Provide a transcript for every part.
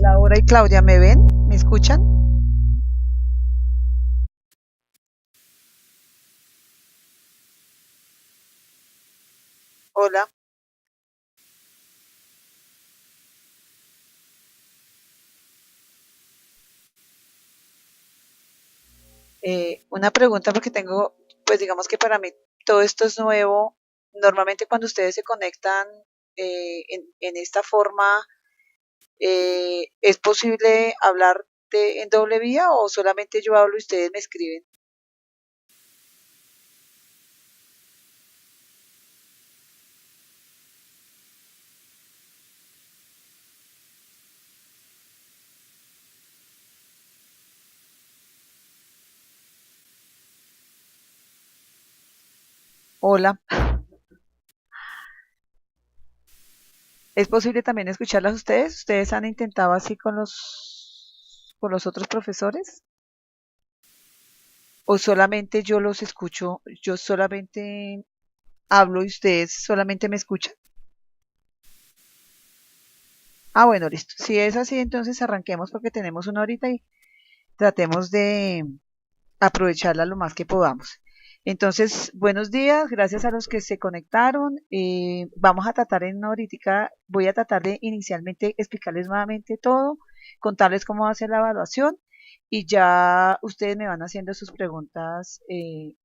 Laura y Claudia, ¿me ven? ¿Me escuchan? Hola. Una pregunta porque tengo, pues digamos que para mí todo esto es nuevo. Normalmente cuando ustedes se conectan en esta forma, ¿es posible hablar en doble vía o solamente yo hablo y ustedes me escriben? Hola. ¿Es posible también escucharlas ustedes? ¿Ustedes han intentado así con los otros profesores? ¿O solamente yo los escucho, yo solamente hablo y ustedes solamente me escuchan? Ah, bueno, listo. Si es así, entonces arranquemos porque tenemos una horita y tratemos de aprovecharla lo más que podamos. Entonces, buenos días, gracias a los que se conectaron. Vamos a tratar en una horita, voy a tratar de inicialmente explicarles nuevamente todo, contarles cómo va a ser la evaluación y ya ustedes me van haciendo sus preguntas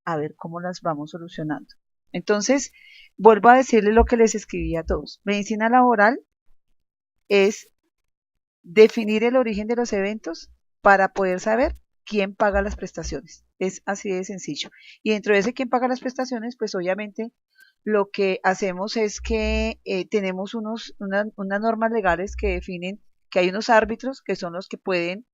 a ver cómo las vamos solucionando. Entonces, vuelvo a decirles lo que les escribí a todos. Medicina laboral es definir el origen de los eventos para poder saber quién paga las prestaciones. Es así de sencillo. Y dentro de ese quién paga las prestaciones, pues obviamente lo que hacemos es que tenemos unas normas legales que definen que hay unos árbitros que son los que pueden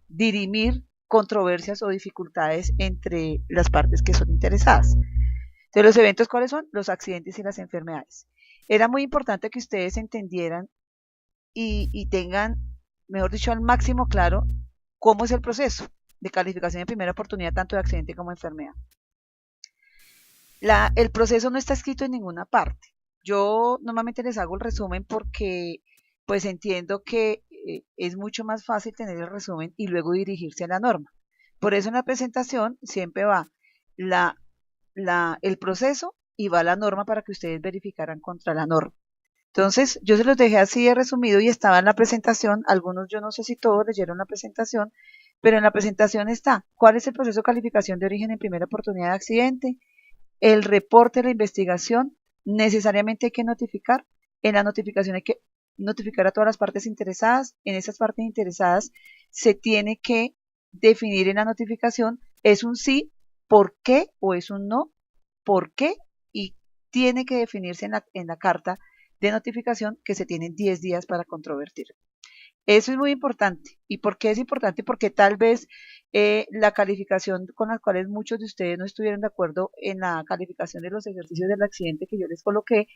dirimir controversias o dificultades entre las partes que son interesadas. Entonces, los eventos, ¿cuáles son? Los accidentes y las enfermedades. Era muy importante que ustedes entendieran y tengan, mejor dicho, al máximo claro cómo es el proceso de calificación de primera oportunidad, tanto de accidente como de enfermedad. El proceso no está escrito en ninguna parte. Yo normalmente les hago el resumen porque pues entiendo que es mucho más fácil tener el resumen y luego dirigirse a la norma. Por eso en la presentación siempre va la, el proceso y va la norma para que ustedes verificaran contra la norma. Entonces, yo se los dejé así de resumido y estaba en la presentación. Algunos, yo no sé si todos leyeron la presentación, pero en la presentación está cuál es el proceso de calificación de origen en primera oportunidad de accidente, el reporte de la investigación, necesariamente hay que notificar. En la notificación hay que notificar a todas las partes interesadas. En esas partes interesadas se tiene que definir en la notificación, es un sí, por qué, o es un no, por qué, y tiene que definirse en la carta de notificación que se tienen 10 días para controvertir. Eso es muy importante. ¿Y por qué es importante? Porque tal vez la calificación con las cuales muchos de ustedes no estuvieron de acuerdo en la calificación de los ejercicios del accidente que yo les coloqué,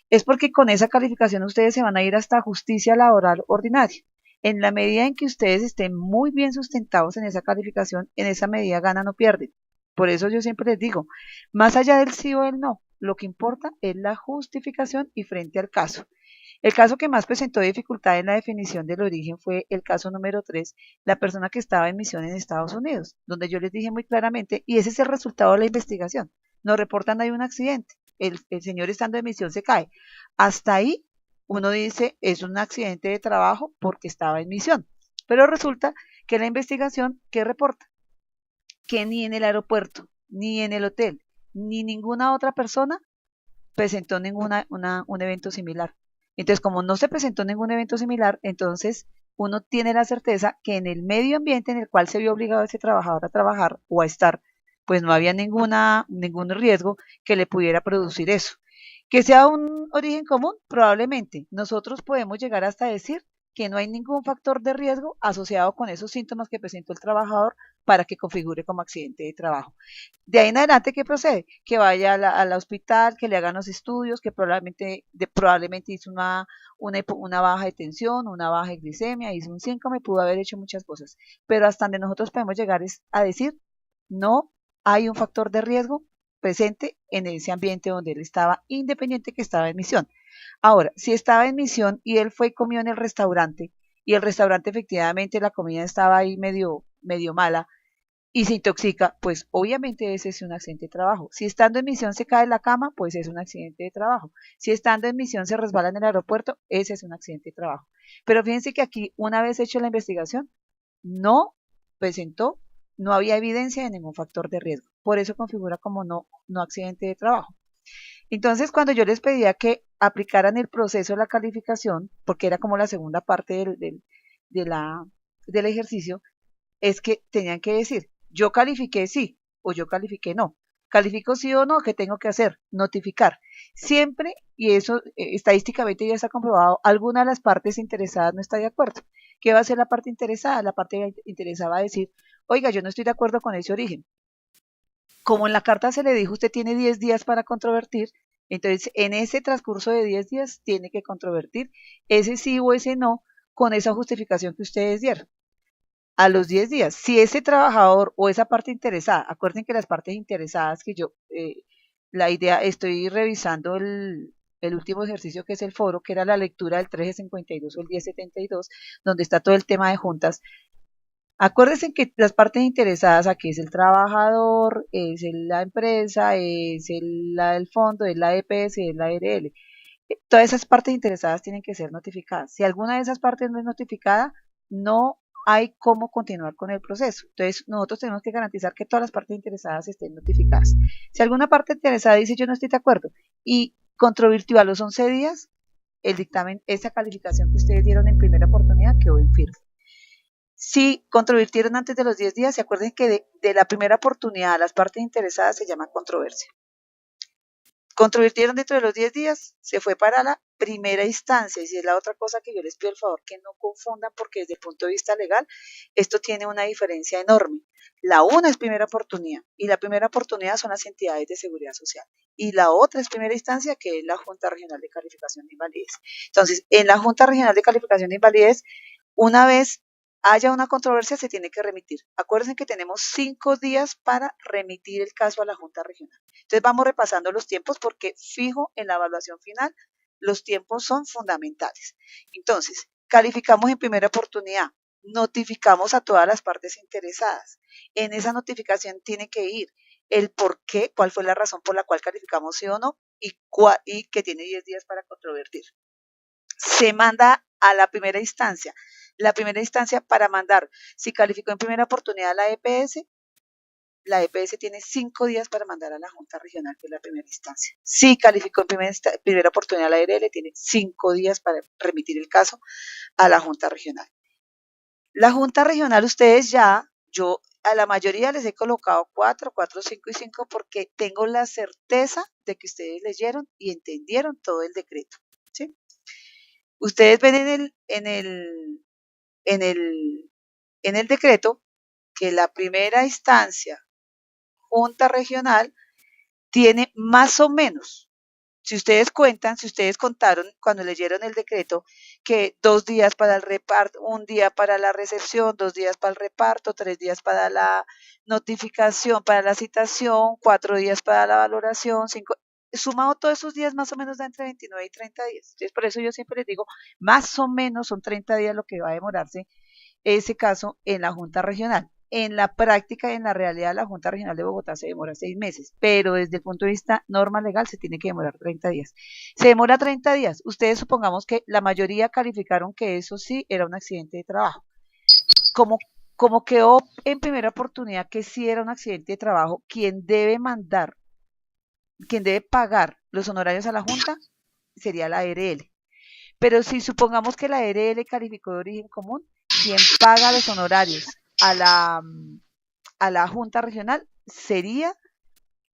es porque con esa calificación ustedes se van a ir hasta justicia laboral ordinaria. En la medida en que ustedes estén muy bien sustentados en esa calificación, en esa medida ganan o pierden. Por eso yo siempre les digo, más allá del sí o del no, lo que importa es la justificación y frente al caso. El caso que más presentó dificultad en la definición del origen fue el caso número 3, la persona que estaba en misión en Estados Unidos, donde yo les dije muy claramente, y ese es el resultado de la investigación. Nos reportan ahí un accidente, el señor estando en misión se cae. Hasta ahí uno dice, es un accidente de trabajo porque estaba en misión. Pero resulta que la investigación, ¿qué reporta? Que ni en el aeropuerto, ni en el hotel, ni ninguna otra persona presentó un evento similar. Entonces, como no se presentó ningún evento similar, entonces uno tiene la certeza que en el medio ambiente en el cual se vio obligado ese trabajador a trabajar o a estar, pues no había ningún riesgo que le pudiera producir eso. Que sea un origen común, probablemente. Nosotros podemos llegar hasta decir que no hay ningún factor de riesgo asociado con esos síntomas que presentó el trabajador para que configure como accidente de trabajo. De ahí en adelante, ¿qué procede? Que vaya al hospital, que le hagan los estudios, que probablemente hizo una baja de tensión, una baja de glicemia, hizo un síncrome, pudo haber hecho muchas cosas. Pero hasta donde nosotros podemos llegar es a decir, no hay un factor de riesgo presente en ese ambiente donde él estaba, independiente que estaba en misión. Ahora, si estaba en misión y él fue y comió en el restaurante, y el restaurante efectivamente la comida estaba ahí medio mala y se intoxica, pues obviamente ese es un accidente de trabajo. Si estando en misión se cae en la cama, pues es un accidente de trabajo. Si estando en misión se resbala en el aeropuerto, ese es un accidente de trabajo. Pero fíjense que aquí, una vez hecho la investigación, no presentó, no había evidencia de ningún factor de riesgo. Por eso configura como no accidente de trabajo. Entonces, cuando yo les pedía que aplicaran el proceso de la calificación, porque era como la segunda parte de del ejercicio, es que tenían que decir, yo califiqué sí o yo califiqué no. Califico sí o no, ¿qué tengo que hacer? Notificar. Siempre, y eso estadísticamente ya está comprobado, alguna de las partes interesadas no está de acuerdo. ¿Qué va a hacer la parte interesada? La parte interesada va a decir, oiga, yo no estoy de acuerdo con ese origen. Como en la carta se le dijo, usted tiene 10 días para controvertir, entonces en ese transcurso de 10 días tiene que controvertir ese sí o ese no con esa justificación que ustedes dieron. A los 10 días, si ese trabajador o esa parte interesada, acuerden que las partes interesadas que yo, la idea, estoy revisando el último ejercicio que es el foro, que era la lectura del 1352 o el 1072, donde está todo el tema de juntas. Acuérdense que las partes interesadas aquí es el trabajador, la empresa, la del fondo, es la EPS, es la ARL. Todas esas partes interesadas tienen que ser notificadas. Si alguna de esas partes no es notificada, no hay cómo continuar con el proceso. Entonces, nosotros tenemos que garantizar que todas las partes interesadas estén notificadas. Si alguna parte interesada dice yo no estoy de acuerdo y controvirtió a los 11 días, el dictamen, esa calificación que ustedes dieron en primera oportunidad quedó en firme. Si controvirtieron antes de los 10 días, se acuerden que de la primera oportunidad a las partes interesadas se llama controversia. Controvirtieron dentro de los 10 días, se fue para la primera instancia. Y si es la otra cosa que yo les pido el favor que no confundan, porque desde el punto de vista legal, esto tiene una diferencia enorme. La una es primera oportunidad, y la primera oportunidad son las entidades de seguridad social. Y la otra es primera instancia, que es la Junta Regional de Calificación de Invalidez. Entonces, en la Junta Regional de Calificación de Invalidez, una vez haya una controversia, se tiene que remitir. Acuérdense que tenemos 5 días para remitir el caso a la Junta Regional. Entonces vamos repasando los tiempos porque fijo en la evaluación final, los tiempos son fundamentales. Entonces, calificamos en primera oportunidad, notificamos a todas las partes interesadas. En esa notificación tiene que ir el por qué, cuál fue la razón por la cual calificamos sí o no y que tiene 10 días para controvertir. Se manda a la primera instancia. La primera instancia para mandar, si calificó en primera oportunidad la EPS tiene 5 días para mandar a la Junta Regional, que es la primera instancia. Si calificó en primera oportunidad la ARL, tiene 5 días para remitir el caso a la Junta Regional. La Junta Regional, ustedes yo a la mayoría les he colocado 4, 5 y 5 porque tengo la certeza de que ustedes leyeron y entendieron todo el decreto. ¿Sí? Ustedes ven en el decreto que la primera instancia, Junta Regional, tiene más o menos, si ustedes cuentan, si ustedes contaron cuando leyeron el decreto, que 2 días para el reparto, 1 día para la recepción, 2 días para el reparto, 3 días para la notificación, para la citación, 4 días para la valoración, 5, sumado todos esos días más o menos da entre 29 y 30 días. Entonces, por eso yo siempre les digo, más o menos son 30 días lo que va a demorarse ese caso en la Junta Regional. En la práctica y en la realidad, la Junta Regional de Bogotá se demora 6 meses, pero desde el punto de vista norma legal se tiene que demorar 30 días. Se demora 30 días. Ustedes supongamos que la mayoría calificaron que eso sí era un accidente de trabajo. Como quedó en primera oportunidad que sí era un accidente de trabajo, quien debe pagar los honorarios a la Junta sería la ARL. Pero si supongamos que la ARL calificó de origen común, quien paga los honorarios a la Junta Regional sería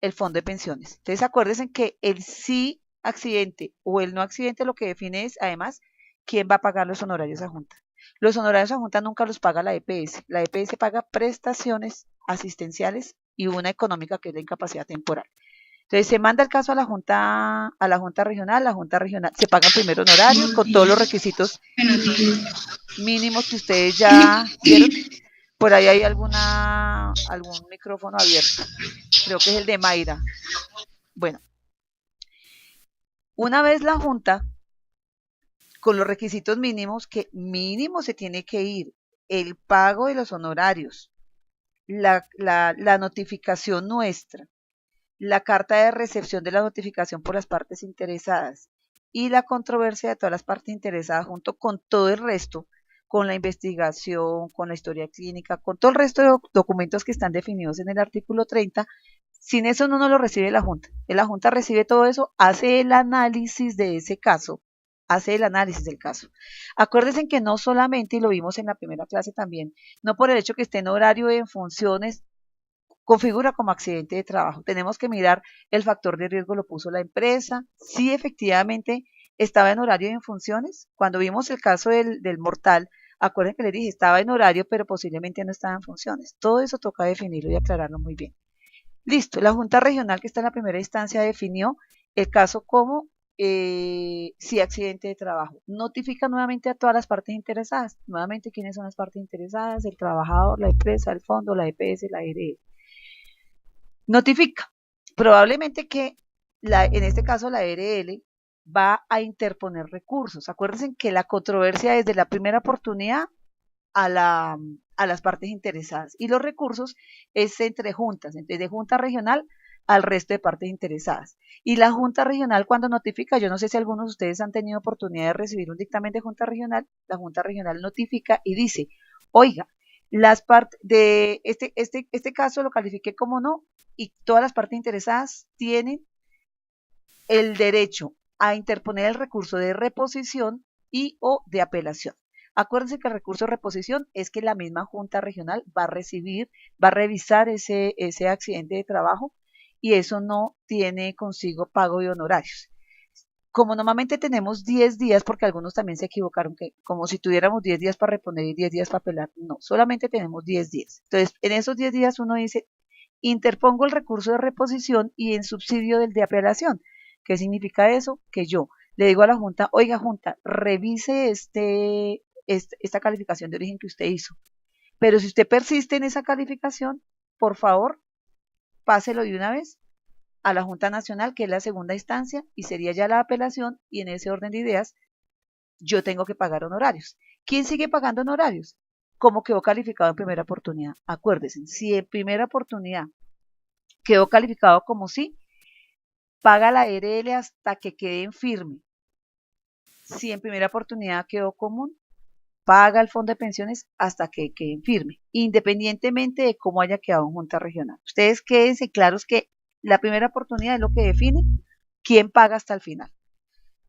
el Fondo de Pensiones. Entonces acuérdense que el sí accidente o el no accidente lo que define es, además, quién va a pagar los honorarios a Junta. Los honorarios a Junta nunca los paga la EPS. La EPS paga prestaciones asistenciales y una económica que es la incapacidad temporal. Entonces se manda el caso a la Junta Regional, se pagan primero honorarios con todos los requisitos mínimos que ustedes ya dieron. Por ahí hay algún micrófono abierto. Creo que es el de Mayra. Bueno, una vez la Junta con los requisitos mínimos que mínimo se tiene que ir el pago de los honorarios, la notificación nuestra, la carta de recepción de la notificación por las partes interesadas y la controversia de todas las partes interesadas junto con todo el resto, con la investigación, con la historia clínica, con todo el resto de documentos que están definidos en el artículo 30. Sin eso no lo recibe la Junta. La Junta recibe todo eso, hace el análisis de ese caso, hace el análisis del caso. Acuérdense que no solamente, y lo vimos en la primera clase también, no por el hecho que esté en horario en funciones, configura como accidente de trabajo. Tenemos que mirar el factor de riesgo, lo puso la empresa, si efectivamente estaba en horario y en funciones. Cuando vimos el caso del mortal, acuérdense que les dije, estaba en horario, pero posiblemente no estaba en funciones. Todo eso toca definirlo y aclararlo muy bien. Listo, la Junta Regional que está en la primera instancia definió el caso como sí accidente de trabajo. Notifica nuevamente a todas las partes interesadas. Nuevamente, ¿quiénes son las partes interesadas? El trabajador, la empresa, el fondo, la EPS, la ARL. Notifica. Probablemente que en este caso la ARL va a interponer recursos. Acuérdense que la controversia desde la primera oportunidad a las partes interesadas. Y los recursos es entre juntas, de junta regional al resto de partes interesadas. Y la junta regional cuando notifica, yo no sé si algunos de ustedes han tenido oportunidad de recibir un dictamen de junta regional, la junta regional notifica y dice, oiga, las partes de este caso lo califiqué como no y todas las partes interesadas tienen el derecho a interponer el recurso de reposición y o de apelación. Acuérdense que el recurso de reposición es que la misma Junta Regional va a recibir, va a revisar ese accidente de trabajo y eso no tiene consigo pago de honorarios. Como normalmente tenemos 10 días, porque algunos también se equivocaron, que como si tuviéramos 10 días para reponer y 10 días para apelar, no, solamente tenemos 10 días. Entonces, en esos 10 días uno dice, interpongo el recurso de reposición y en subsidio del de apelación. ¿Qué significa eso? Que yo le digo a la Junta, oiga Junta, revise esta calificación de origen que usted hizo. Pero si usted persiste en esa calificación, por favor, páselo de una vez a la Junta Nacional, que es la segunda instancia, y sería ya la apelación, y en ese orden de ideas, yo tengo que pagar honorarios. ¿Quién sigue pagando honorarios? ¿Cómo quedó calificado en primera oportunidad? Acuérdense, si en primera oportunidad quedó calificado como sí, paga la ARL hasta que quede en firme. Si en primera oportunidad quedó común, paga el fondo de pensiones hasta que quede en firme, independientemente de cómo haya quedado en junta regional. Ustedes quédense claros que la primera oportunidad es lo que define quién paga hasta el final.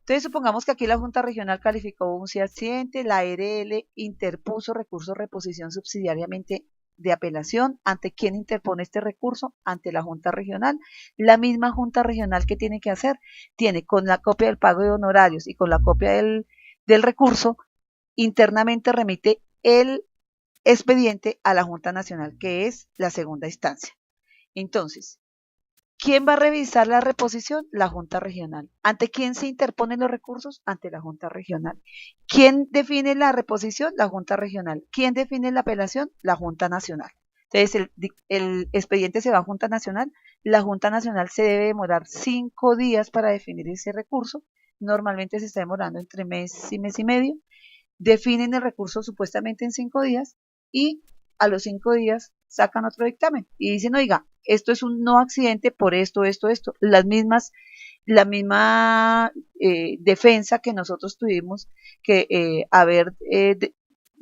Entonces, supongamos que aquí la Junta Regional calificó un sí accidente, la ARL interpuso recurso de reposición subsidiariamente de apelación. ¿Ante quién interpone este recurso? Ante la Junta Regional. La misma Junta Regional, ¿qué tiene que hacer? Tiene con la copia del pago de honorarios y con la copia del recurso, internamente remite el expediente a la Junta Nacional, que es la segunda instancia. Entonces, ¿quién va a revisar la reposición? La Junta Regional. ¿Ante quién se interponen los recursos? Ante la Junta Regional. ¿Quién define la reposición? La Junta Regional. ¿Quién define la apelación? La Junta Nacional. Entonces, el expediente se va a Junta Nacional. La Junta Nacional se debe demorar 5 días para definir ese recurso. Normalmente se está demorando entre mes y medio. Definen el recurso supuestamente en 5 días y a los 5 días sacan otro dictamen y dicen, oiga, esto es un no accidente por esto. La misma defensa que nosotros tuvimos que haber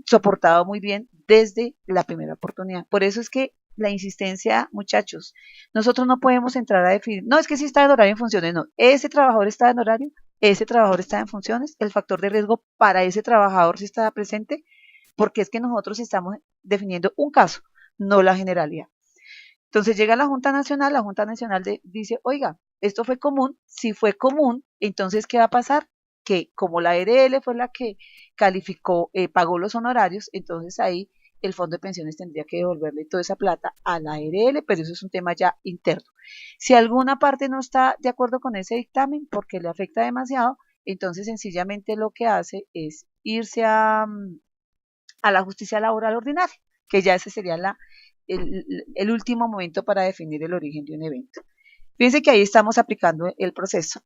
soportado muy bien desde la primera oportunidad. Por eso es que la insistencia, muchachos, nosotros no podemos entrar a definir, no, es que sí está en horario en funciones, no, ese trabajador está en horario, ese trabajador está en funciones, el factor de riesgo para ese trabajador sí está presente, porque es que nosotros estamos definiendo un caso, no la generalidad. Entonces llega la Junta Nacional dice, oiga, esto fue común, si fue común, entonces ¿qué va a pasar? Que como la ARL fue la que calificó, pagó los honorarios, entonces ahí el fondo de pensiones tendría que devolverle toda esa plata a la ARL, pero eso es un tema ya interno. Si alguna parte no está de acuerdo con ese dictamen porque le afecta demasiado, entonces sencillamente lo que hace es irse a la justicia laboral ordinaria, que ya ese sería el último momento para definir el origen de un evento. Fíjense que ahí estamos aplicando el proceso.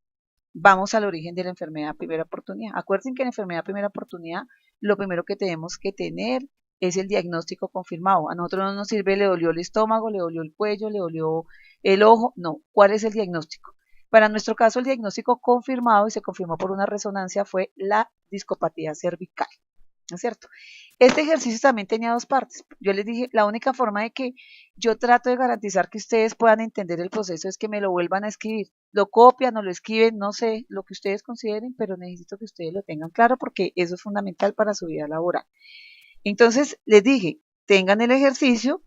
vamos al origen de la enfermedad a primera oportunidad. Acuérdense que en la enfermedad a primera oportunidad, lo primero que tenemos que tener es el diagnóstico confirmado. A nosotros no nos sirve, le dolió el estómago, le dolió el cuello, le dolió el ojo. No, ¿cuál es el diagnóstico? Para nuestro caso, el diagnóstico confirmado y se confirmó por una resonancia fue la discopatía cervical. ¿No es cierto? Este ejercicio también tenía dos partes. Yo les dije, la única forma de que yo trato de garantizar que ustedes puedan entender el proceso es que me lo vuelvan a escribir. Lo copian o lo escriben, no sé, lo que ustedes consideren, pero necesito que ustedes lo tengan claro porque eso es fundamental para su vida laboral. Entonces, les dije, tengan el ejercicio,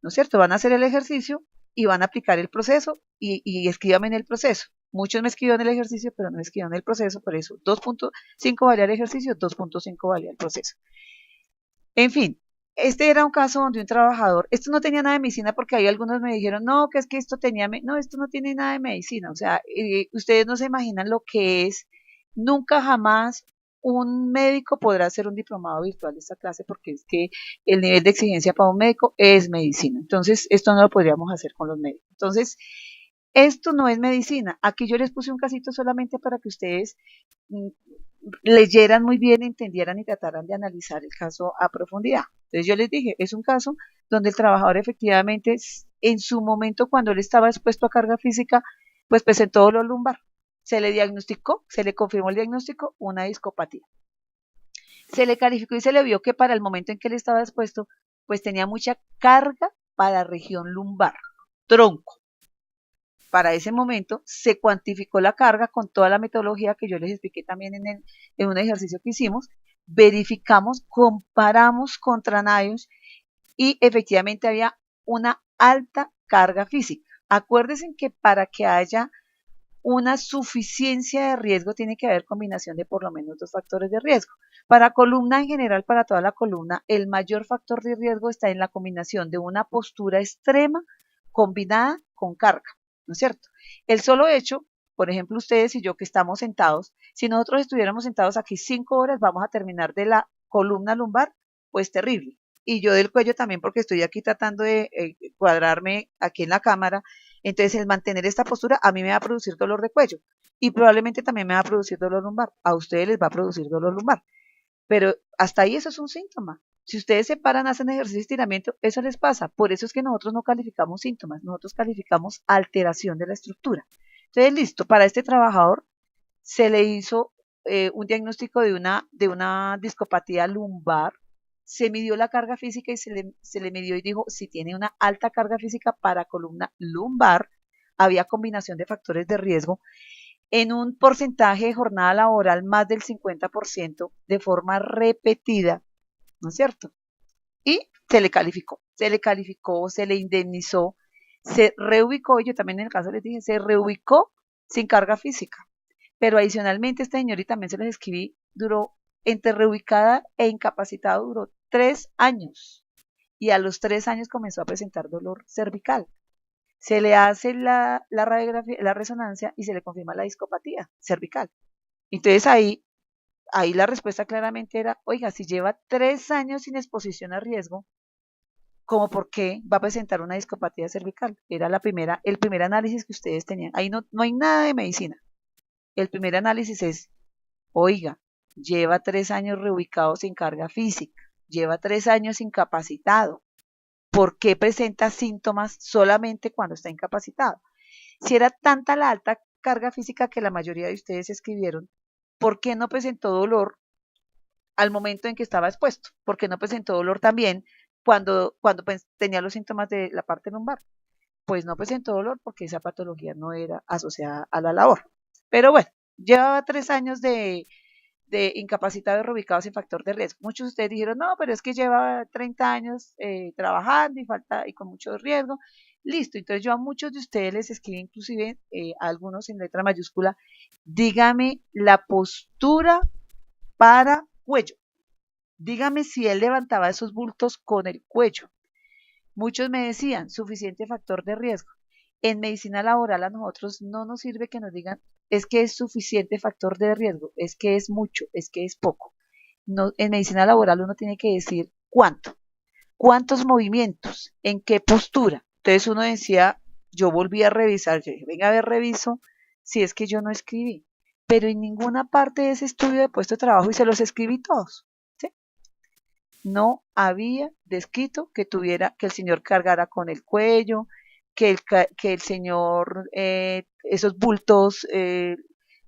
¿no es cierto? Van a hacer el ejercicio y van a aplicar el proceso y escríbanme en el proceso. Muchos me escribieron el ejercicio, pero no me escribieron el proceso, por eso 2.5 valía el ejercicio, 2.5 valía el proceso. En fin, este era un caso donde un trabajador, esto no tenía nada de medicina porque ahí algunos me dijeron, no, que es que esto tenía, no, esto no tiene nada de medicina, o sea, ustedes no se imaginan lo que es, nunca jamás un médico podrá hacer un diplomado virtual de esta clase porque es que el nivel de exigencia para un médico es medicina, entonces esto no lo podríamos hacer con los médicos. Entonces, esto no es medicina, aquí yo les puse un casito solamente para que ustedes mm, leyeran muy bien, entendieran y trataran de analizar el caso a profundidad. Entonces yo les dije, es un caso donde el trabajador efectivamente en su momento cuando él estaba expuesto a carga física, pues presentó dolor lumbar. Se le diagnosticó, se le confirmó el diagnóstico, una discopatía. Se le calificó y se le vio que para el momento en que él estaba expuesto, pues tenía mucha carga para la región lumbar, tronco. Para ese momento se cuantificó la carga con toda la metodología que yo les expliqué también en un ejercicio que hicimos, verificamos, comparamos contra NIOSH y efectivamente había una alta carga física. Acuérdense que para que haya una suficiencia de riesgo tiene que haber combinación de por lo menos dos factores de riesgo. Para columna en general, para toda la columna, el mayor factor de riesgo está en la combinación de una postura extrema combinada con carga. ¿No es cierto? El solo hecho, por ejemplo, ustedes y yo que estamos sentados, si nosotros estuviéramos sentados aquí 5 horas, vamos a terminar de la columna lumbar, pues terrible. Y yo del cuello también, porque estoy aquí tratando de cuadrarme aquí en la cámara. Entonces, el mantener esta postura a mí me va a producir dolor de cuello y probablemente también me va a producir dolor lumbar. A ustedes les va a producir dolor lumbar. Pero hasta ahí eso es un síntoma. Si ustedes se paran, hacen ejercicio de estiramiento, eso les pasa. Por eso es que nosotros no calificamos síntomas, nosotros calificamos alteración de la estructura. Entonces, listo, para este trabajador se le hizo un diagnóstico de una discopatía lumbar, se midió la carga física y se le midió y dijo si tiene una alta carga física para columna lumbar, había combinación de factores de riesgo en un porcentaje de jornada laboral más del 50% de forma repetida, ¿no es cierto? Y se le indemnizó, se reubicó, y yo también en el caso les dije, se reubicó sin carga física. Pero adicionalmente este señor, y también se les escribí, duró entre reubicada e incapacitado, duró 3 años. Y a los 3 años comenzó a presentar dolor cervical. Se le hace la radiografía, la resonancia y se le confirma la discopatía cervical. Entonces ahí la respuesta claramente era, oiga, si lleva 3 años sin exposición a riesgo, ¿cómo por qué va a presentar una discopatía cervical? Era el primer análisis que ustedes tenían. Ahí no hay nada de medicina. El primer análisis es, oiga, lleva 3 años reubicado sin carga física, lleva 3 años incapacitado. ¿Por qué presenta síntomas solamente cuando está incapacitado? Si era tanta la alta carga física que la mayoría de ustedes escribieron, ¿por qué no presentó dolor al momento en que estaba expuesto? ¿Por qué no presentó dolor también cuando tenía los síntomas de la parte lumbar? Pues no presentó dolor porque esa patología no era asociada a la labor. Pero bueno, lleva 3 años de incapacitado y reubicados en factor de riesgo. Muchos de ustedes dijeron, no, pero es que lleva 30 años trabajando y con mucho riesgo. Listo, entonces yo a muchos de ustedes les escribí, inclusive a algunos en letra mayúscula, dígame la postura para cuello. Dígame si él levantaba esos bultos con el cuello. Muchos me decían, suficiente factor de riesgo. En medicina laboral a nosotros no nos sirve que nos digan, es que es suficiente factor de riesgo, es que es mucho, es que es poco. No, en medicina laboral uno tiene que decir cuánto, cuántos movimientos, en qué postura. Entonces uno decía, yo volví a revisar, yo dije, venga a ver, reviso si es que yo no escribí. pero en ninguna parte de ese estudio de puesto de trabajo, y se los escribí todos, ¿sí? No había descrito que que el señor cargara con el cuello, que el señor esos bultos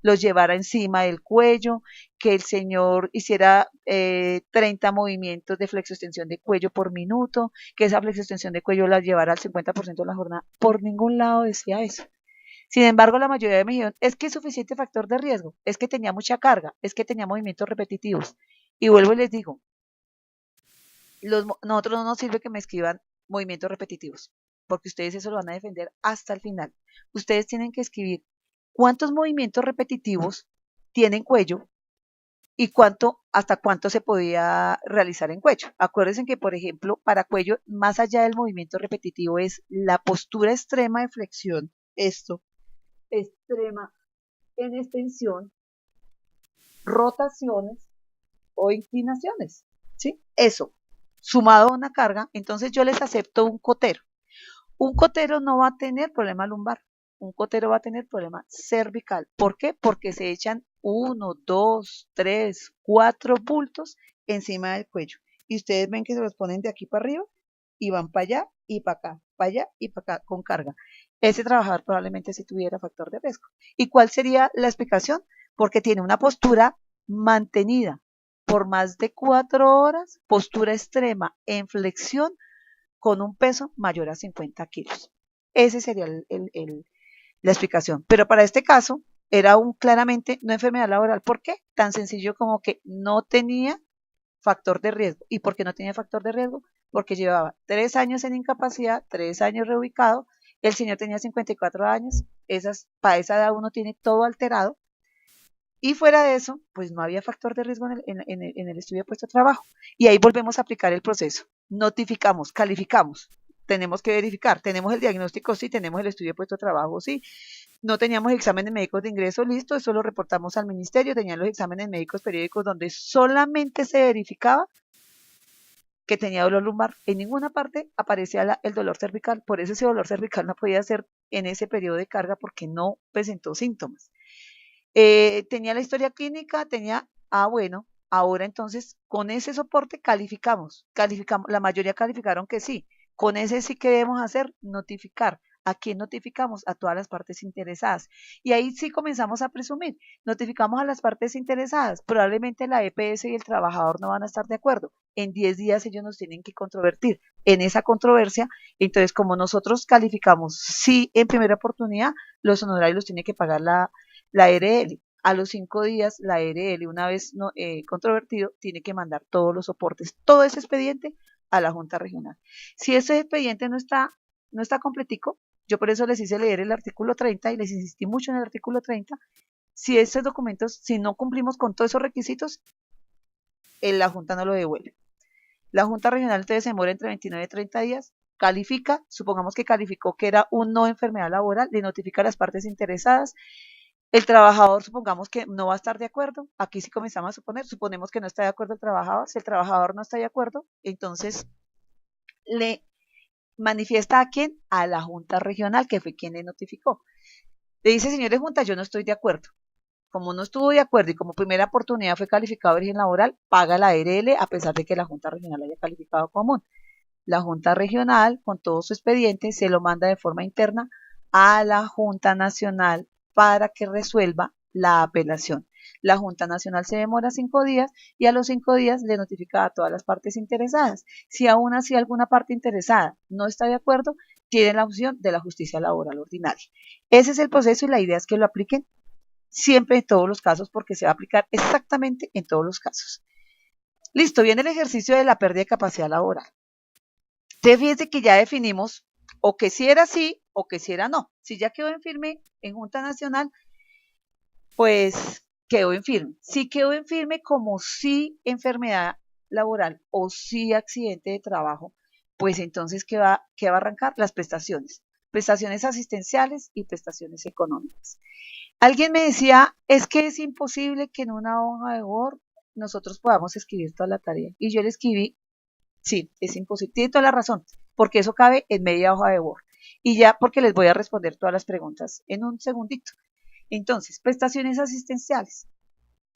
los llevara encima del cuello, que el señor hiciera 30 movimientos de flexoextensión de cuello por minuto, que esa flexoextensión de cuello la llevara al 50% de la jornada. Por ningún lado decía eso. Sin embargo, la mayoría me dijeron, es que es suficiente factor de riesgo, es que tenía mucha carga, es que tenía movimientos repetitivos. Y vuelvo y les digo, nosotros no nos sirve que me escriban movimientos repetitivos, porque ustedes eso lo van a defender hasta el final. Ustedes tienen que escribir cuántos movimientos repetitivos tienen cuello y hasta cuánto se podía realizar en cuello. Acuérdense que, por ejemplo, para cuello, más allá del movimiento repetitivo es la postura extrema de flexión, esto, extrema en extensión, rotaciones o inclinaciones, ¿sí? Eso, sumado a una carga, entonces yo les acepto un cotero. Un cotero no va a tener problema lumbar, un cotero va a tener problema cervical. ¿Por qué? Porque se echan 1, 2, 3, 4 bultos encima del cuello. Y ustedes ven que se los ponen de aquí para arriba y van para allá y para acá, para allá y para acá con carga. Ese trabajador probablemente sí tuviera factor de riesgo. ¿Y cuál sería la explicación? Porque tiene una postura mantenida por más de 4 horas, postura extrema en flexión con un peso mayor a 50 kilos. Ese sería la explicación. Pero para este caso era claramente no enfermedad laboral. ¿Por qué? Tan sencillo como que no tenía factor de riesgo. ¿Y por qué no tenía factor de riesgo? Porque llevaba 3 años en incapacidad, 3 años reubicado, el señor tenía 54 años, para esa edad uno tiene todo alterado, y fuera de eso, pues no había factor de riesgo en el estudio de puesto de trabajo. Y ahí volvemos a aplicar el proceso. Notificamos, calificamos. Tenemos que verificar. ¿Tenemos el diagnóstico? Sí. ¿Tenemos el estudio de puesto de trabajo? Sí. No teníamos exámenes médicos de ingreso, listo. Eso lo reportamos al ministerio. Tenían los exámenes médicos periódicos donde solamente se verificaba que tenía dolor lumbar. En ninguna parte aparecía el dolor cervical. Por eso ese dolor cervical no podía ser en ese periodo de carga porque no presentó síntomas. Tenía la historia clínica, bueno, ahora entonces con ese soporte calificamos, la mayoría calificaron que sí, con ese sí que debemos hacer, notificar. ¿A quién notificamos? A todas las partes interesadas. Y ahí sí comenzamos a presumir, notificamos a las partes interesadas, probablemente la EPS y el trabajador no van a estar de acuerdo, en 10 días ellos nos tienen que controvertir. En esa controversia, entonces como nosotros calificamos sí en primera oportunidad, los honorarios los tiene que pagar la ARL. A los 5 días, la ARL, una vez controvertido, tiene que mandar todos los soportes, todo ese expediente a la Junta Regional. Si ese expediente no está completico, yo por eso les hice leer el artículo 30 y les insistí mucho en el artículo 30. Si esos documentos, si no cumplimos con todos esos requisitos, la Junta no lo devuelve. La Junta Regional entonces se demora entre 29 y 30 días, califica, supongamos que calificó que era un no enfermedad laboral, le notifica a las partes interesadas. El trabajador, supongamos que no va a estar de acuerdo, aquí sí comenzamos a suponemos que no está de acuerdo el trabajador, si el trabajador no está de acuerdo, entonces le manifiesta a quién, a la Junta Regional, que fue quien le notificó. Le dice, señor de Junta, yo no estoy de acuerdo. Como no estuvo de acuerdo y como primera oportunidad fue calificado de origen laboral, paga la ARL a pesar de que la Junta Regional haya calificado común. La Junta Regional, con todo su expediente, se lo manda de forma interna a la Junta Nacional para que resuelva la apelación. La Junta Nacional se demora 5 días y a los 5 días le notifica a todas las partes interesadas. Si aún así alguna parte interesada no está de acuerdo, tiene la opción de la justicia laboral ordinaria. Ese es el proceso y la idea es que lo apliquen siempre en todos los casos porque se va a aplicar exactamente en todos los casos. Listo, viene el ejercicio de la pérdida de capacidad laboral. Entonces, fíjense que ya definimos o que si era sí o que si era no. Si ya quedó en firme en Junta Nacional, pues quedó en firme. Si quedó en firme como sí enfermedad laboral o sí accidente de trabajo, pues entonces ¿qué va a arrancar? Las prestaciones asistenciales y prestaciones económicas. Alguien me decía, es que es imposible que en una hoja de Word nosotros podamos escribir toda la tarea. Y yo le escribí, sí, es imposible. Tiene toda la razón, porque eso cabe en media hoja de Word. Y ya porque les voy a responder todas las preguntas en un segundito. Entonces, prestaciones asistenciales,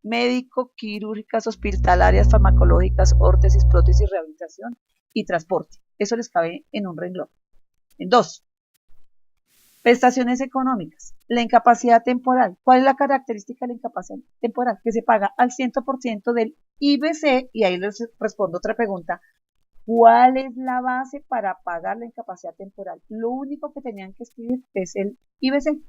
médico, quirúrgicas, hospitalarias, farmacológicas, órtesis, prótesis, rehabilitación y transporte. Eso les cabe en un renglón. En dos, prestaciones económicas. La incapacidad temporal. ¿Cuál es la característica de la incapacidad temporal? Que se paga al 100% del IBC, y ahí les respondo otra pregunta. ¿Cuál es la base para pagar la incapacidad temporal? Lo único que tenían que escribir es el IBC.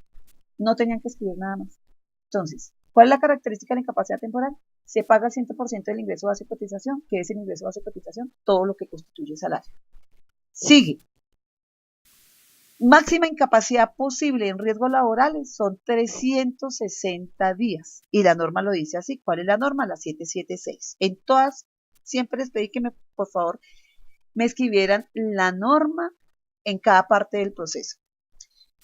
No tenían que escribir nada más. Entonces, ¿cuál es la característica de la incapacidad temporal? Se paga el 100% del ingreso base de cotización, que es el ingreso base de cotización, todo lo que constituye salario. Sigue. Máxima incapacidad posible en riesgos laborales son 360 días. Y la norma lo dice así. ¿Cuál es la norma? La 776. En todas, siempre les pedí que por favor, me escribieran la norma en cada parte del proceso.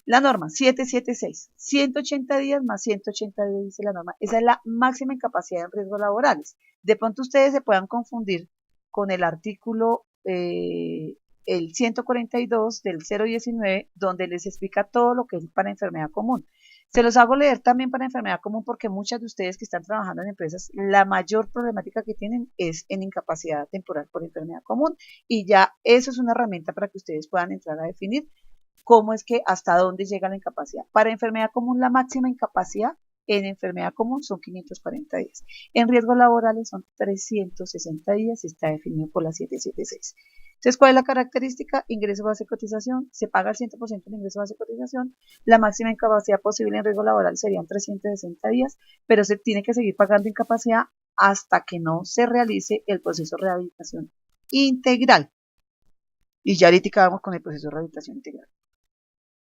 La norma 776, 180 días más 180 días, dice la norma. Esa es la máxima incapacidad en riesgos laborales. De pronto ustedes se puedan confundir con el artículo el 142 del 019, donde les explica todo lo que es para enfermedad común. Se los hago leer también para enfermedad común porque muchas de ustedes que están trabajando en empresas, la mayor problemática que tienen es en incapacidad temporal por enfermedad común, y ya eso es una herramienta para que ustedes puedan entrar a definir cómo es que hasta dónde llega la incapacidad. Para enfermedad común, la máxima incapacidad en enfermedad común son 540 días. En riesgos laborales son 360 días y está definido por la 776. Entonces, ¿cuál es la característica? Ingreso base de cotización, se paga el 100% del ingreso base de cotización, la máxima incapacidad posible en riesgo laboral serían 360 días, pero se tiene que seguir pagando incapacidad hasta que no se realice el proceso de rehabilitación integral. Y ya ahorita vamos con el proceso de rehabilitación integral.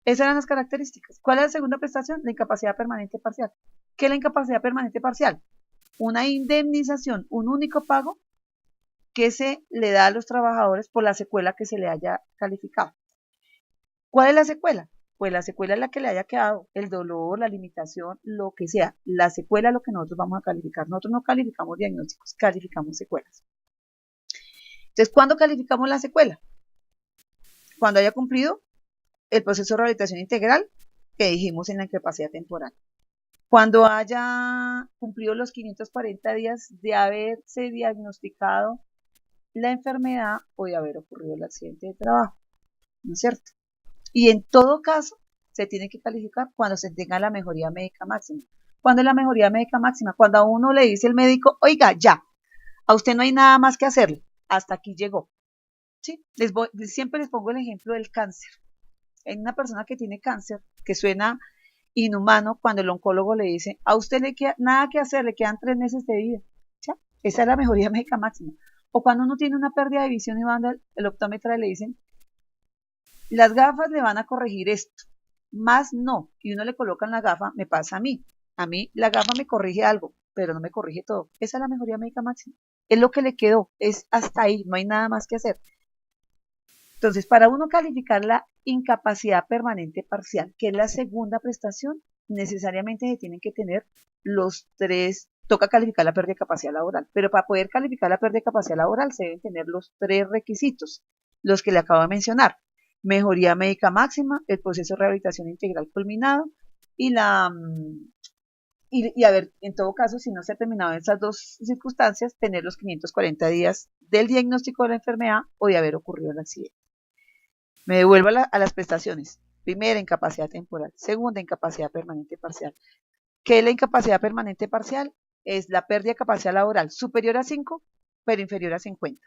Esas eran las características. ¿Cuál es la segunda prestación? La incapacidad permanente parcial. ¿Qué es la incapacidad permanente parcial? Una indemnización, un único pago que se le da a los trabajadores por la secuela que se le haya calificado. ¿Cuál es la secuela? Pues la secuela es la que le haya quedado, el dolor, la limitación, lo que sea. La secuela es lo que nosotros vamos a calificar. Nosotros no calificamos diagnósticos, calificamos secuelas. Entonces, ¿cuándo calificamos la secuela? Cuando haya cumplido el proceso de rehabilitación integral que dijimos en la incapacidad temporal. Cuando haya cumplido los 540 días de haberse diagnosticado la enfermedad o de haber ocurrido el accidente de trabajo, ¿no es cierto? Y en todo caso, se tiene que calificar cuando se tenga la mejoría médica máxima. ¿Cuándo es la mejoría médica máxima? Cuando a uno le dice el médico, oiga, ya, a usted no hay nada más que hacerle, hasta aquí llegó. ¿Sí? Siempre les pongo el ejemplo del cáncer. En una persona que tiene cáncer, que suena inhumano, cuando el oncólogo le dice, a usted le queda nada que hacer, le quedan 3 meses de vida. ¿Sí? Esa es la mejoría médica máxima. O cuando uno tiene una pérdida de visión y van al optómetra y le dicen, las gafas le van a corregir esto, más no, y uno le coloca en la gafa, me pasa a mí la gafa me corrige algo, pero no me corrige todo. Esa es la mejoría médica máxima. Es lo que le quedó, es hasta ahí, no hay nada más que hacer. Entonces, para uno calificar la incapacidad permanente parcial, que es la segunda prestación, necesariamente se tienen que tener los tres, toca calificar la pérdida de capacidad laboral, pero para poder calificar la pérdida de capacidad laboral se deben tener los 3 requisitos, los que le acabo de mencionar: mejoría médica máxima, el proceso de rehabilitación integral culminado y y a ver, en todo caso, si no se ha terminado esas dos circunstancias, tener los 540 días del diagnóstico de la enfermedad o de haber ocurrido el accidente. Me devuelvo a las prestaciones. Primera, incapacidad temporal. Segunda, incapacidad permanente parcial. ¿Qué es la incapacidad permanente parcial? Es la pérdida de capacidad laboral superior a 5, pero inferior a 50.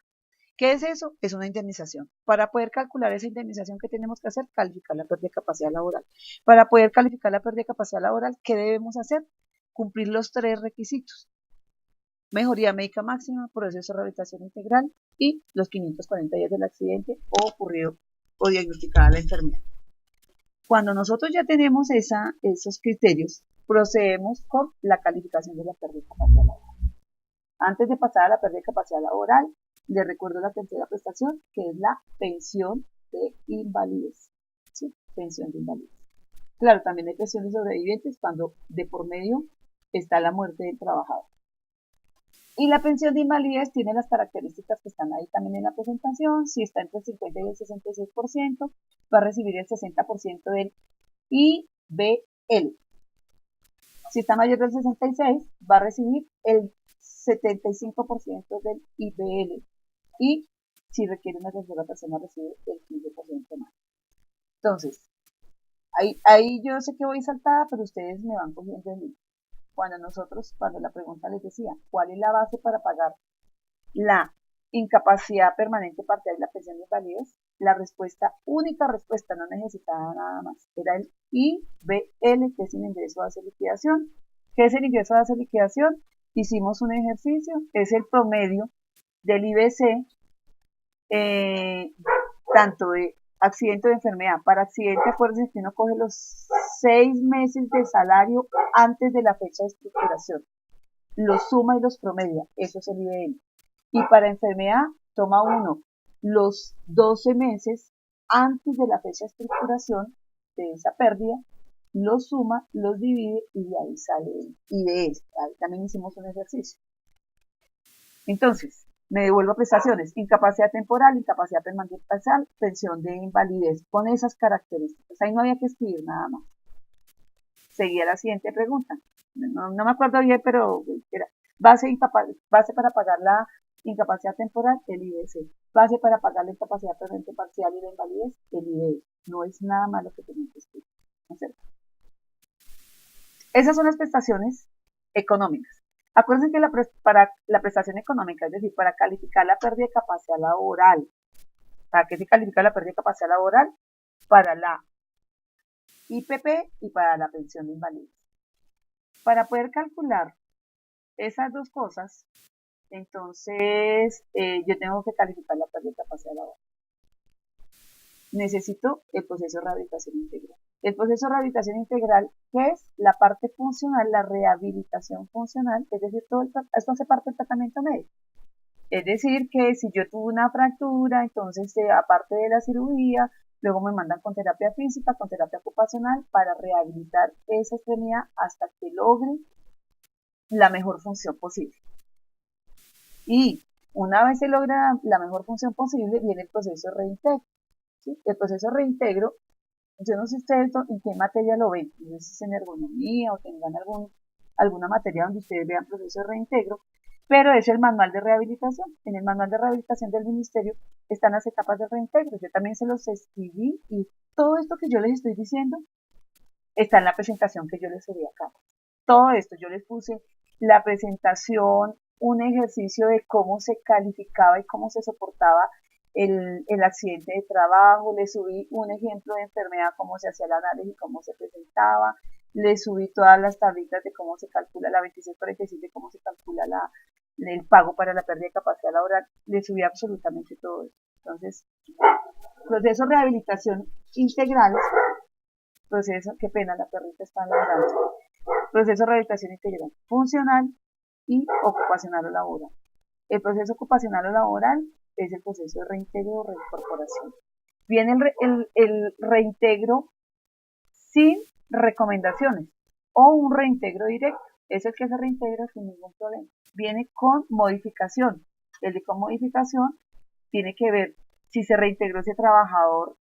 ¿Qué es eso? Es una indemnización. Para poder calcular esa indemnización, ¿qué tenemos que hacer? Calificar la pérdida de capacidad laboral. Para poder calificar la pérdida de capacidad laboral, ¿qué debemos hacer? Cumplir los 3 requisitos: mejoría médica máxima, proceso de rehabilitación integral y los 540 días del accidente o ocurrido o diagnosticada la enfermedad. Cuando nosotros ya tenemos esos criterios, procedemos con la calificación de la pérdida de capacidad laboral. Antes de pasar a la pérdida de capacidad laboral, les recuerdo la tercera prestación, que es la pensión de invalidez. ¿Sí? Pensión de invalidez. Claro, también hay pensiones sobrevivientes cuando de por medio está la muerte del trabajador. Y la pensión de invalidez tiene las características que están ahí también en la presentación. Si está entre el 50 y el 66%, va a recibir el 60% del IBL. Si está mayor del 66, va a recibir el 75% del IBL. Y si requiere una tercera persona, recibe el 15% más. Entonces, ahí yo sé que voy saltada, pero ustedes me van cogiendo el hilo. Cuando la pregunta les decía, ¿cuál es la base para pagar la incapacidad permanente parcial y la pensión de invalidez? La respuesta, única respuesta, no necesitaba nada más, era el IBL, que es el ingreso base de liquidación. ¿Qué es el ingreso base de liquidación? Hicimos un ejercicio, es el promedio del IBC, tanto de accidente o de enfermedad. Para accidente, acuérdense que uno coge los 6 meses de salario antes de la fecha de estructuración, los suma y los promedia, eso es el IBL. Y para enfermedad, toma uno los 12 meses antes de la fecha de estructuración de esa pérdida, los suma, los divide y de ahí sale el IBL. Ahí también hicimos un ejercicio. Entonces, me devuelvo a prestaciones, incapacidad temporal, incapacidad permanente parcial, pensión de invalidez, con esas características. Ahí no había que escribir nada más. Seguía la siguiente pregunta. No me acuerdo bien, pero era base para pagar la incapacidad temporal, el IBC. Base para pagar la incapacidad permanente parcial y la invalidez, el IBE. No es nada más lo que tenemos que escribir. ¿No es cierto? Esas son las prestaciones económicas. Acuérdense que para la prestación económica, es decir, para calificar la pérdida de capacidad laboral, ¿para qué se califica la pérdida de capacidad laboral? Para la IPP y para la pensión de invalidez. Para poder calcular esas dos cosas, entonces yo tengo que calificar la pérdida de capacidad laboral. Necesito el proceso de rehabilitación integral. El proceso de rehabilitación integral, ¿qué es? La parte funcional, la rehabilitación funcional, es decir, esto hace parte del tratamiento médico. Es decir, que si yo tuve una fractura, entonces aparte de la cirugía, luego me mandan con terapia física, con terapia ocupacional para rehabilitar esa extremidad hasta que logre la mejor función posible. Y una vez se logra la mejor función posible, viene el proceso de reintegro. ¿Sí? El proceso de reintegro, yo no sé ustedes en qué materia lo ven, no sé si es en ergonomía o tengan alguna materia donde ustedes vean proceso de reintegro, pero es el manual de rehabilitación. En el manual de rehabilitación del ministerio están las etapas de reintegro. Yo también se los escribí y todo esto que yo les estoy diciendo está en la presentación que yo les subí acá. Todo esto yo les puse la presentación, un ejercicio de cómo se calificaba y cómo se soportaba el accidente de trabajo, le subí un ejemplo de enfermedad, cómo se hacía el análisis, cómo se presentaba, le subí todas las tablitas de cómo se calcula la 2646, de cómo se calcula el pago para la pérdida de capacidad laboral, le subí absolutamente todo eso. Entonces, proceso de rehabilitación integral, proceso, qué pena, la perrita está en la ambulancia, proceso de rehabilitación integral, funcional y ocupacional o laboral. El proceso ocupacional o laboral es el proceso de reintegro o reincorporación. Viene el reintegro sin recomendaciones o un reintegro directo. Es el que se reintegra sin ningún problema. Viene con modificación. El de con modificación tiene que ver si se reintegró ese trabajador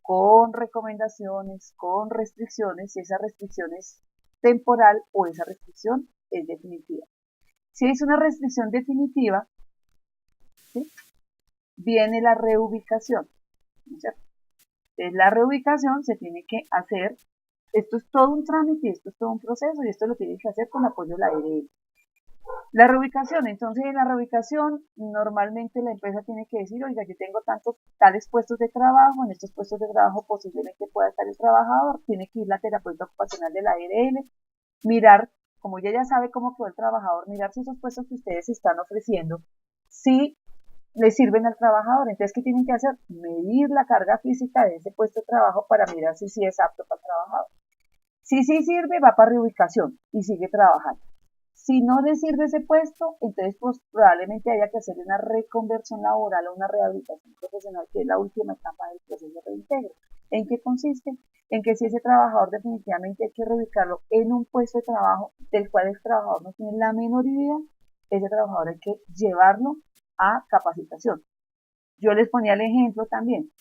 con recomendaciones, con restricciones, si esa restricción es temporal o esa restricción es definitiva. Si es una restricción definitiva, ¿sí? Viene la reubicación, ¿no es cierto? Entonces, la reubicación se tiene que hacer, esto es todo un trámite, esto es todo un proceso y esto lo tiene que hacer con apoyo de la ARL. La reubicación, entonces en la reubicación normalmente la empresa tiene que decir, oiga, yo tengo tales puestos de trabajo, en estos puestos de trabajo posiblemente pueda estar el trabajador, tiene que ir la terapeuta ocupacional de la ARL, mirar, como ella ya sabe cómo quedó el trabajador, mirar si esos puestos que ustedes están ofreciendo, si le sirven al trabajador. Entonces, ¿qué tienen que hacer? Medir la carga física de ese puesto de trabajo para mirar si sí es apto para el trabajador. Si sí sirve, va para reubicación y sigue trabajando. Si no le sirve ese puesto, entonces pues probablemente haya que hacer una reconversión laboral o una rehabilitación profesional, que es la última etapa del proceso de reintegro. ¿En qué consiste? En que si ese trabajador definitivamente hay que reubicarlo en un puesto de trabajo del cual el trabajador no tiene la menor idea, ese trabajador hay que llevarlo a capacitación. Yo les ponía el ejemplo también.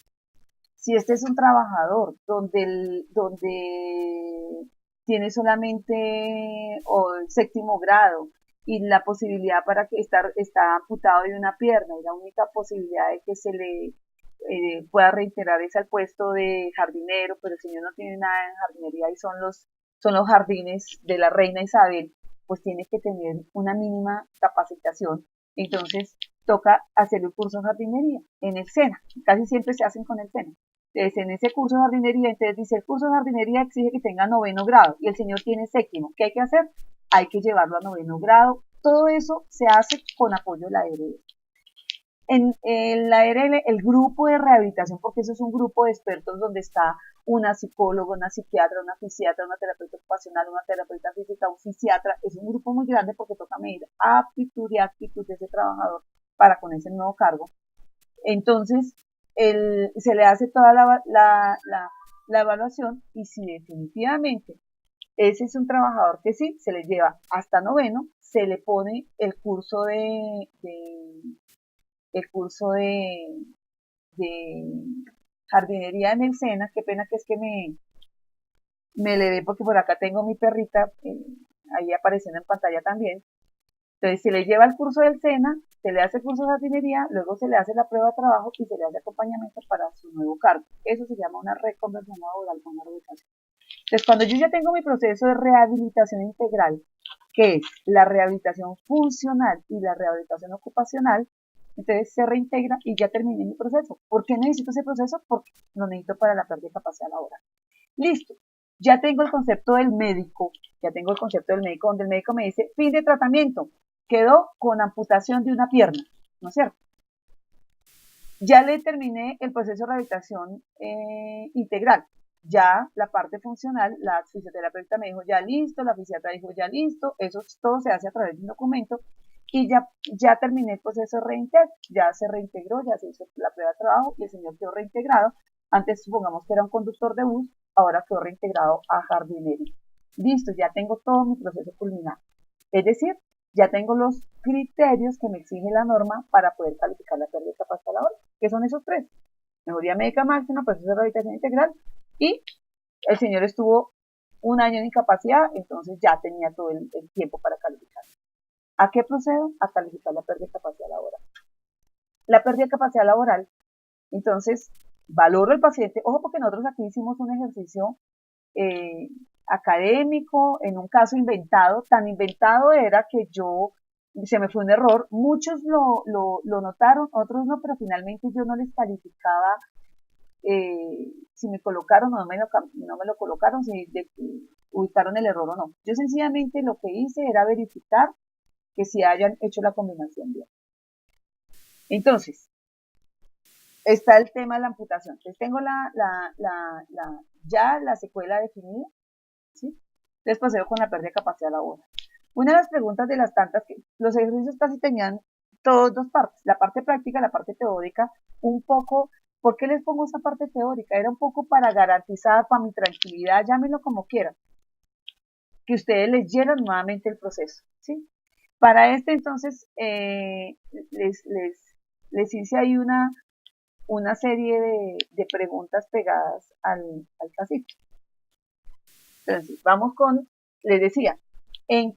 Si este es un trabajador donde tiene solamente o séptimo grado y la posibilidad para que está amputado de una pierna y la única posibilidad de que se le pueda reiterar es al puesto de jardinero, pero el señor no tiene nada en jardinería y son los jardines de la reina Isabel, pues tiene que tener una mínima capacitación. Entonces toca hacer el curso de jardinería en el SENA, casi siempre se hacen con el SENA. Entonces, en ese curso de jardinería, entonces dice, el curso de jardinería exige que tenga noveno grado y el señor tiene séptimo. ¿Qué hay que hacer? Hay que llevarlo a noveno grado. Todo eso se hace con apoyo de la ARL. En la ARL, el grupo de rehabilitación, porque eso es un grupo de expertos donde está una psicóloga, una psiquiatra, una fisiatra, una terapeuta ocupacional, una terapeuta física, un fisiatra, es un grupo muy grande porque toca medir aptitud y actitud de ese trabajador para con ese nuevo cargo. Entonces, se le hace toda la evaluación y si definitivamente ese es un trabajador que sí, se le lleva hasta noveno, se le pone el curso de jardinería en el SENA. Qué pena que es que me le ve porque por acá tengo mi perrita ahí apareciendo en pantalla también. Entonces se le lleva el curso del SENA, se le hace el curso de jardinería, luego se le hace la prueba de trabajo y se le hace acompañamiento para su nuevo cargo. Eso se llama una reconversión laboral con la rehabilitación. Entonces, cuando yo ya tengo mi proceso de rehabilitación integral, que es la rehabilitación funcional y la rehabilitación ocupacional, entonces se reintegra y ya terminé mi proceso. ¿Por qué necesito ese proceso? Porque lo necesito para la pérdida de capacidad laboral. Listo. Ya tengo el concepto del médico, donde el médico me dice, fin de tratamiento, quedó con amputación de una pierna, ¿no es cierto? Ya le terminé el proceso de rehabilitación integral. Ya la parte funcional, la fisioterapeuta me dijo ya listo, la fisiatra dijo ya listo, eso todo se hace a través de un documento y ya terminé el proceso de reintegro, ya se reintegró, ya se hizo la prueba de trabajo y el señor quedó reintegrado. Antes supongamos que era un conductor de bus, ahora quedó reintegrado a jardinería. Listo, ya tengo todo mi proceso culminado. Es decir, ya tengo los criterios que me exige la norma para poder calificar la pérdida de capacidad laboral, que son esos tres: mejoría médica máxima, proceso de rehabilitación integral y el señor estuvo un año en incapacidad, entonces ya tenía todo el tiempo para calificar. ¿A qué procedo? A calificar la pérdida de capacidad laboral. La pérdida de capacidad laboral, entonces, valoro el paciente, ojo porque nosotros aquí hicimos un ejercicio académico, en un caso inventado, tan inventado era que se me fue un error, muchos lo notaron, otros no, pero finalmente yo no les calificaba si me colocaron o no me lo colocaron, si ubicaron el error o no. Yo sencillamente lo que hice era verificar que si hayan hecho la combinación bien. Entonces, está el tema de la amputación. Entonces tengo ya la secuela definida, ¿sí? Entonces procedo con la pérdida de capacidad laboral. Una de las preguntas de las tantas que los ejercicios casi tenían todas dos partes, la parte práctica, la parte teórica, un poco. ¿Por qué les pongo esta parte teórica? Era un poco para garantizar, para mi tranquilidad, llámenlo como quieran, que ustedes leyeran nuevamente el proceso, ¿sí? Para entonces, les hice ahí una serie de preguntas pegadas al casito. Entonces, vamos les decía, ¿en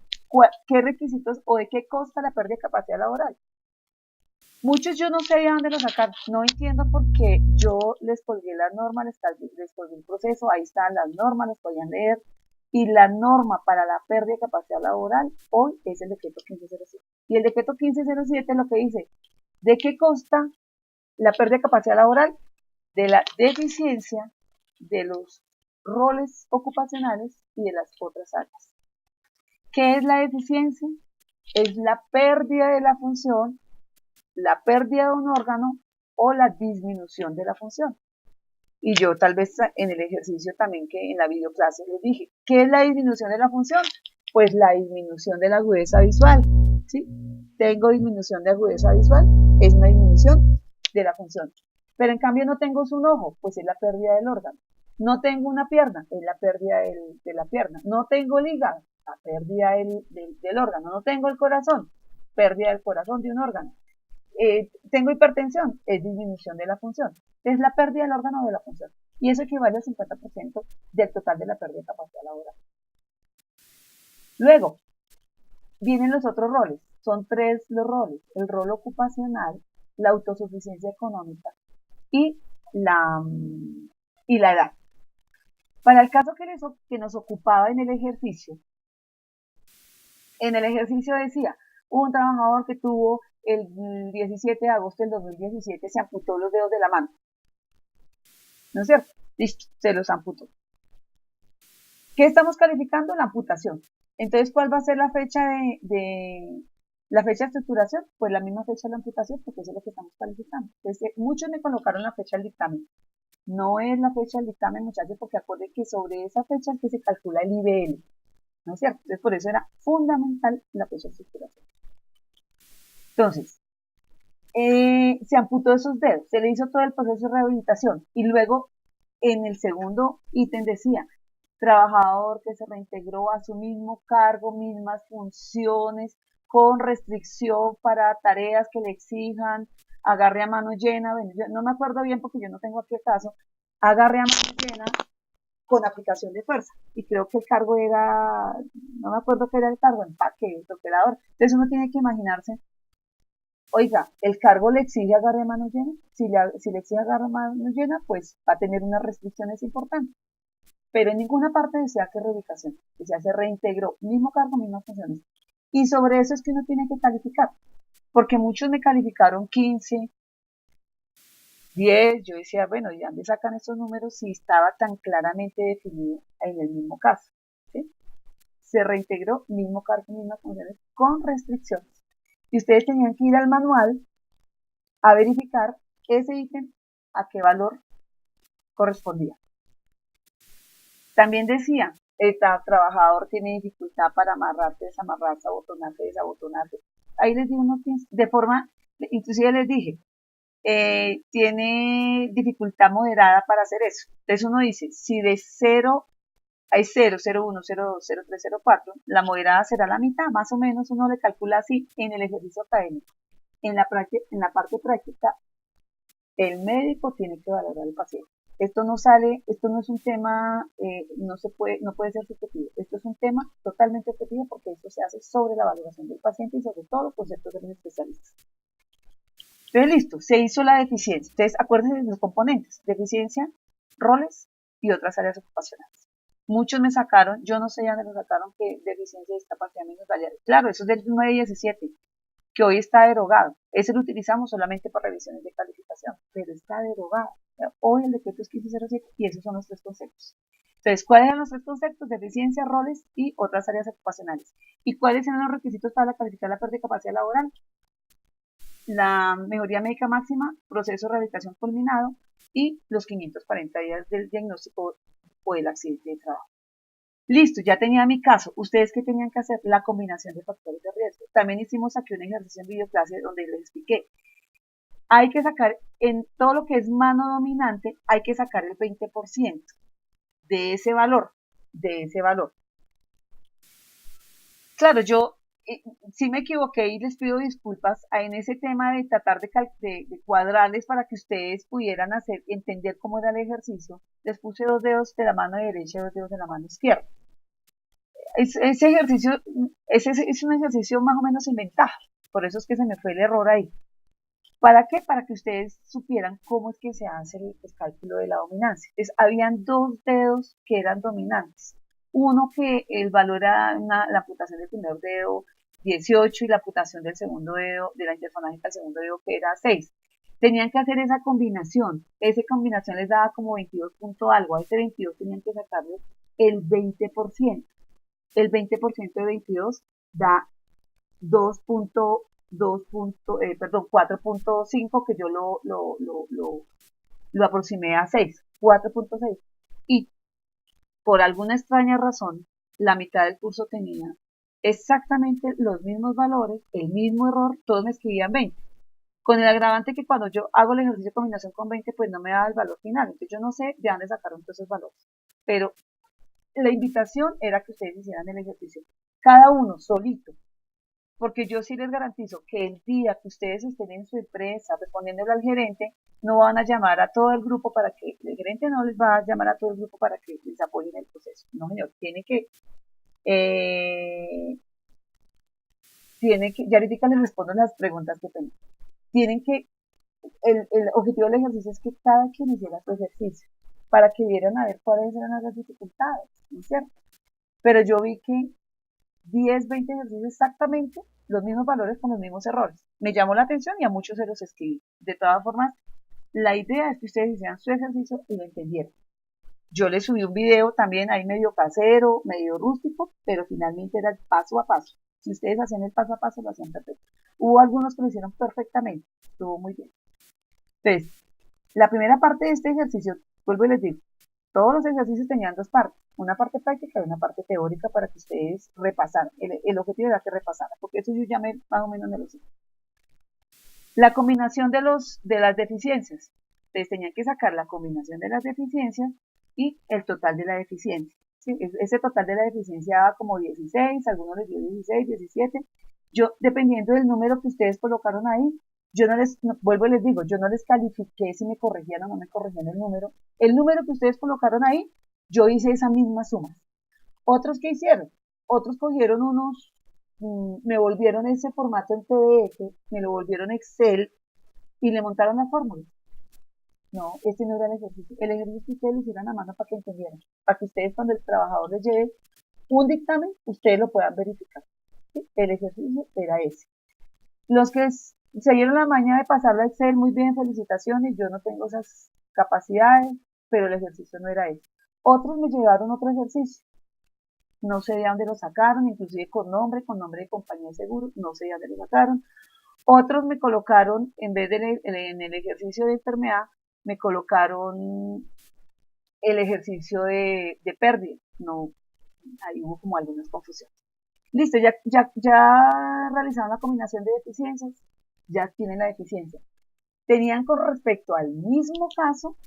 qué requisitos o de qué consta la pérdida de capacidad laboral? Muchos yo no sé de dónde lo sacaron, no entiendo por qué yo les colgué la norma, les colgué el proceso, ahí están las normas, las podían leer, y la norma para la pérdida de capacidad laboral hoy es el decreto 1507. Y el decreto 1507 lo que dice, ¿de qué consta la pérdida de capacidad laboral? De la deficiencia de los roles ocupacionales y de las otras áreas. ¿Qué es la deficiencia? Es la pérdida de la función, la pérdida de un órgano o la disminución de la función. Y yo tal vez en el ejercicio también que en la videoclase les dije, ¿qué es la disminución de la función? Pues la disminución de la agudeza visual, ¿sí? Tengo disminución de agudeza visual, es una disminución de la función. Pero en cambio no tengo un ojo, pues es la pérdida del órgano. No tengo una pierna, es la pérdida de la pierna. No tengo el hígado, la pérdida del órgano. No tengo el corazón, pérdida del corazón de un órgano. Tengo hipertensión, es disminución de la función. Es la pérdida del órgano de la función. Y eso equivale al 50% del total de la pérdida de capacidad laboral. Luego, vienen los otros roles. Son tres los roles: el rol ocupacional, la autosuficiencia económica y y la edad. Para el caso que nos ocupaba en el ejercicio decía, un trabajador que tuvo el 17 de agosto del 2017 se amputó los dedos de la mano, ¿no es cierto? Listo, se los amputó. ¿Qué estamos calificando? La amputación. Entonces, ¿cuál va a ser la fecha la fecha de estructuración? Pues la misma fecha de la amputación, porque eso es lo que estamos calificando. Entonces, muchos me colocaron la fecha del dictamen. No es la fecha del dictamen, muchachos, porque acuérdense que sobre esa fecha es que se calcula el IBL, ¿no es cierto? Entonces, por eso era fundamental la fecha de estructuración. Entonces, se amputó esos dedos, se le hizo todo el proceso de rehabilitación y luego en el segundo ítem decía, trabajador que se reintegró a su mismo cargo, mismas funciones, con restricción para tareas que le exijan, agarre a mano llena, bueno, yo no me acuerdo bien porque yo no tengo aquí el caso, agarre a mano llena con aplicación de fuerza. Y creo que el cargo era, no me acuerdo qué era el cargo, empaque, operador. Entonces uno tiene que imaginarse, oiga, el cargo le exige agarre a mano llena, si le exige agarre a mano llena, pues va a tener unas restricciones importantes. Pero en ninguna parte decía que reubicación, decía se reintegró, mismo cargo, mismas funciones. Y sobre eso es que uno tiene que calificar, porque muchos me calificaron 15, 10, yo decía, bueno, ¿y dónde sacan estos números si estaba tan claramente definido en el mismo caso? ¿Sí? Se reintegró, mismo cargo, mismas funciones, con restricciones. Y ustedes tenían que ir al manual a verificar ese ítem a qué valor correspondía. También decía, el trabajador tiene dificultad para amarrarse, desamarrarse, abotonarse, desabotonarse. Ahí les di unos tips, de forma, inclusive les dije, tiene dificultad moderada para hacer eso. Entonces uno dice, si de 0 hay 0, 0, 1, 0, 2, 0, 3, 0, 4, la moderada será la mitad, más o menos uno le calcula así en el ejercicio académico. En la parte práctica, el médico tiene que valorar al paciente. Esto no sale, esto no es un tema, no puede ser subjetivo. Esto es un tema totalmente objetivo porque esto se hace sobre la valoración del paciente y sobre todo los conceptos de los especialistas. Entonces, listo, se hizo la deficiencia. Entonces, acuérdense de los componentes: deficiencia, roles y otras áreas ocupacionales. Muchos me sacaron, yo no sé ya dónde lo sacaron, que deficiencia y discapacidad menos variable. Claro, eso es del 917, que hoy está derogado. Ese lo utilizamos solamente para revisiones de calificación, pero está derogado. Hoy el decreto es 1507 y esos son los tres conceptos. Entonces, ¿cuáles eran los tres conceptos? Deficiencia, roles y otras áreas ocupacionales. ¿Y cuáles eran los requisitos para calificar la pérdida de capacidad laboral? La mejoría médica máxima, proceso de rehabilitación culminado y los 540 días del diagnóstico o del accidente de trabajo. Listo, ya tenía mi caso. ¿Ustedes qué tenían que hacer? La combinación de factores de riesgo. También hicimos aquí un ejercicio en videoclase donde les expliqué. Hay que sacar, en todo lo que es mano dominante, hay que sacar el 20% de ese valor, de ese valor. Claro, yo sí me equivoqué y les pido disculpas en ese tema de tratar de cuadrarles para que ustedes pudieran entender cómo era el ejercicio. Les puse 2 dedos de la mano derecha y 2 dedos de la mano izquierda. Ese ejercicio, es un ejercicio más o menos sin ventaja, por eso es que se me fue el error ahí. ¿Para qué? Para que ustedes supieran cómo es que se hace el cálculo de la dominancia. Entonces, habían 2 dedos que eran dominantes. Uno que el valor era la amputación del primer dedo 18 y la amputación del segundo dedo, de la interfalángea del segundo dedo que era 6. Tenían que hacer esa combinación. Esa combinación les daba como 22 punto algo. A ese 22 tenían que sacarle el 20%. El 20% de 22 da 4.5, que yo lo aproximé a 6, 4.6. Y por alguna extraña razón, la mitad del curso tenía exactamente los mismos valores, el mismo error, todos me escribían 20. Con el agravante que cuando yo hago el ejercicio de combinación con 20, pues no me da el valor final. Entonces yo no sé de dónde sacaron todos esos valores. Pero la invitación era que ustedes hicieran el ejercicio cada uno solito, porque yo sí les garantizo que el día que ustedes estén en su empresa respondiéndole al gerente, no van a llamar a todo el grupo para que, el gerente no les va a llamar a todo el grupo para que les apoyen el proceso. No, señor, tiene que Eh, ya ahorita les respondo las preguntas que tengo. Tienen que, el objetivo del ejercicio es que cada quien hiciera su ejercicio, para que vieran a ver cuáles eran las dificultades, ¿no es cierto? Pero yo vi que 10, 20 ejercicios exactamente, los mismos valores con los mismos errores. Me llamó la atención y a muchos se los escribí. De todas formas, la idea es que ustedes hicieran su ejercicio y lo entendieran. Yo les subí un video también ahí medio casero, medio rústico, pero finalmente era el paso a paso. Si ustedes hacían el paso a paso, lo hacían perfecto. Hubo algunos que lo hicieron perfectamente, estuvo muy bien. Entonces, la primera parte de este ejercicio, vuelvo y les digo, todos los ejercicios tenían dos partes, una parte práctica y una parte teórica para que ustedes repasaran. El objetivo era que repasaran, porque eso yo ya más o menos me lo sé. La combinación de las deficiencias. Ustedes tenían que sacar la combinación de las deficiencias y el total de la deficiencia. ¿Sí? Ese total de la deficiencia daba como 16, algunos les dio 16, 17. Yo, dependiendo del número que ustedes colocaron ahí, yo no les, no, vuelvo y les digo, yo no les califiqué si me corregían o no me corregían el número. El número que ustedes colocaron ahí, yo hice esa misma suma. Otros que hicieron, otros cogieron unos, me volvieron ese formato en PDF, me lo volvieron Excel y le montaron la fórmula. No, este no era el ejercicio. El ejercicio que ustedes lo hicieron a mano para que entendieran, para que ustedes cuando el trabajador les lleve un dictamen, ustedes lo puedan verificar. ¿Sí? El ejercicio era ese. Los que se dieron la maña de pasarlo a Excel, muy bien, felicitaciones, yo no tengo esas capacidades, pero el ejercicio no era ese. Otros me llevaron otro ejercicio, no sé de dónde lo sacaron, inclusive con nombre de compañía de seguros, no sé de dónde lo sacaron. Otros me colocaron, en vez de en el ejercicio de enfermedad, me colocaron el ejercicio de pérdida. No, ahí hubo como algunas confusiones. Listo, ya realizaron la combinación de deficiencias, ya tienen la deficiencia. Tenían con respecto al mismo caso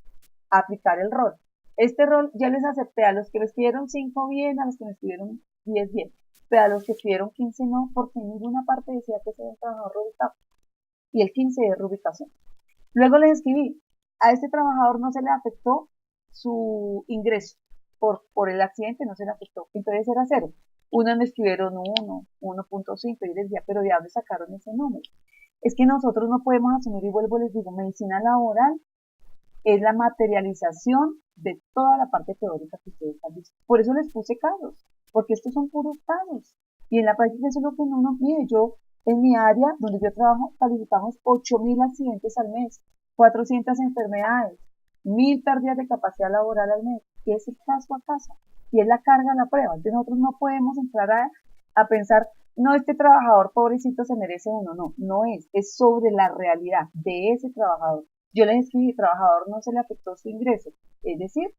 aplicar el rol. Este rol ya les acepté a los que me escribieron 5 bien, a los que me escribieron 10 bien, pero a los que escribieron 15 no, porque en ninguna parte decía que se había trabajador rubicado y el 15 es rubicación. Luego les escribí, a este trabajador no se le afectó su ingreso por el accidente, no se le afectó, entonces era cero. Unos me escribieron 1, 1.5 y yo les decía, pero ¿de dónde sacaron ese número? Es que nosotros no podemos asumir, y vuelvo les digo, medicina laboral es la materialización de toda la parte teórica que ustedes han visto. Por eso les puse casos, porque estos son puros casos. Y en la práctica eso es lo que uno nos pide. Yo, en mi área donde yo trabajo, calificamos 8.000 accidentes al mes, 400 enfermedades, 1.000 pérdidas de capacidad laboral al mes. Y es el caso a caso. Y es la carga de la prueba. Entonces nosotros no podemos entrar a pensar, no, este trabajador pobrecito se merece uno. No, no es sobre la realidad de ese trabajador. Yo les escribí, trabajador no se le afectó su ingreso, es decir,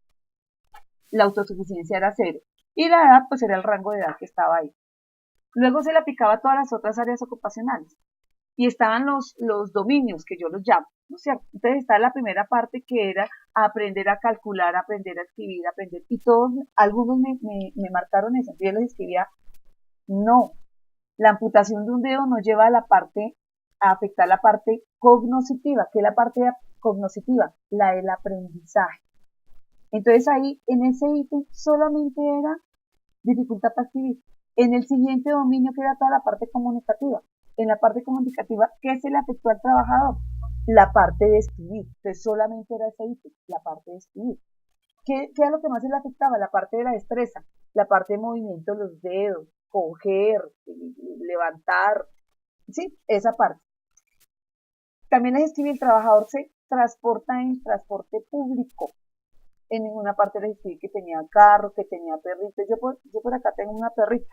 la autosuficiencia era cero. Y la edad, pues era el rango de edad que estaba ahí. Luego se le aplicaba a todas las otras áreas ocupacionales. Y estaban los dominios, que yo los llamo, ¿no es cierto? Entonces está la primera parte que era aprender a calcular, aprender a escribir, aprender. Y todos, algunos me marcaron eso. Yo les escribía, no, la amputación de un dedo no lleva a afectar la parte cognoscitiva. ¿Qué es la parte cognoscitiva? La del aprendizaje. Entonces ahí, en ese ítem, solamente era dificultad para escribir. En el siguiente dominio, que era toda la parte comunicativa. En la parte comunicativa, ¿qué se le afectó al trabajador? La parte de escribir. Entonces solamente era ese ítem, la parte de escribir. ¿Qué es lo que más se le afectaba? La parte de la destreza, la parte de movimiento de los dedos, coger, levantar, sí, esa parte. También les escribí, el trabajador se transporta en transporte público. En ninguna parte les escribí que tenía carro, que tenía perrito. Yo por acá tengo una perrita,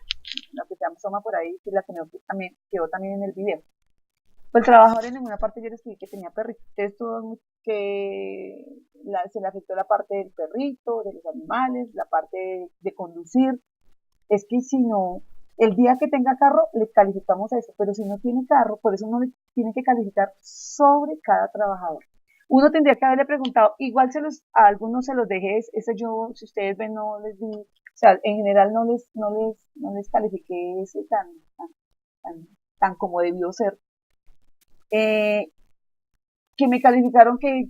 la que se llama Soma por ahí, y la que también, quedó también en el video. Pues el trabajador en ninguna parte yo le escribí que tenía perrito. Esto que se le afectó la parte del perrito, de los animales, la parte de conducir. Es que si no, el día que tenga carro, le calificamos eso, pero si no tiene carro, por eso uno le tiene que calificar sobre cada trabajador. Uno tendría que haberle preguntado, igual a algunos se los dejé, ese yo, si ustedes ven, no les di, o sea, en general no les califiqué ese tan como debió ser. Que me calificaron que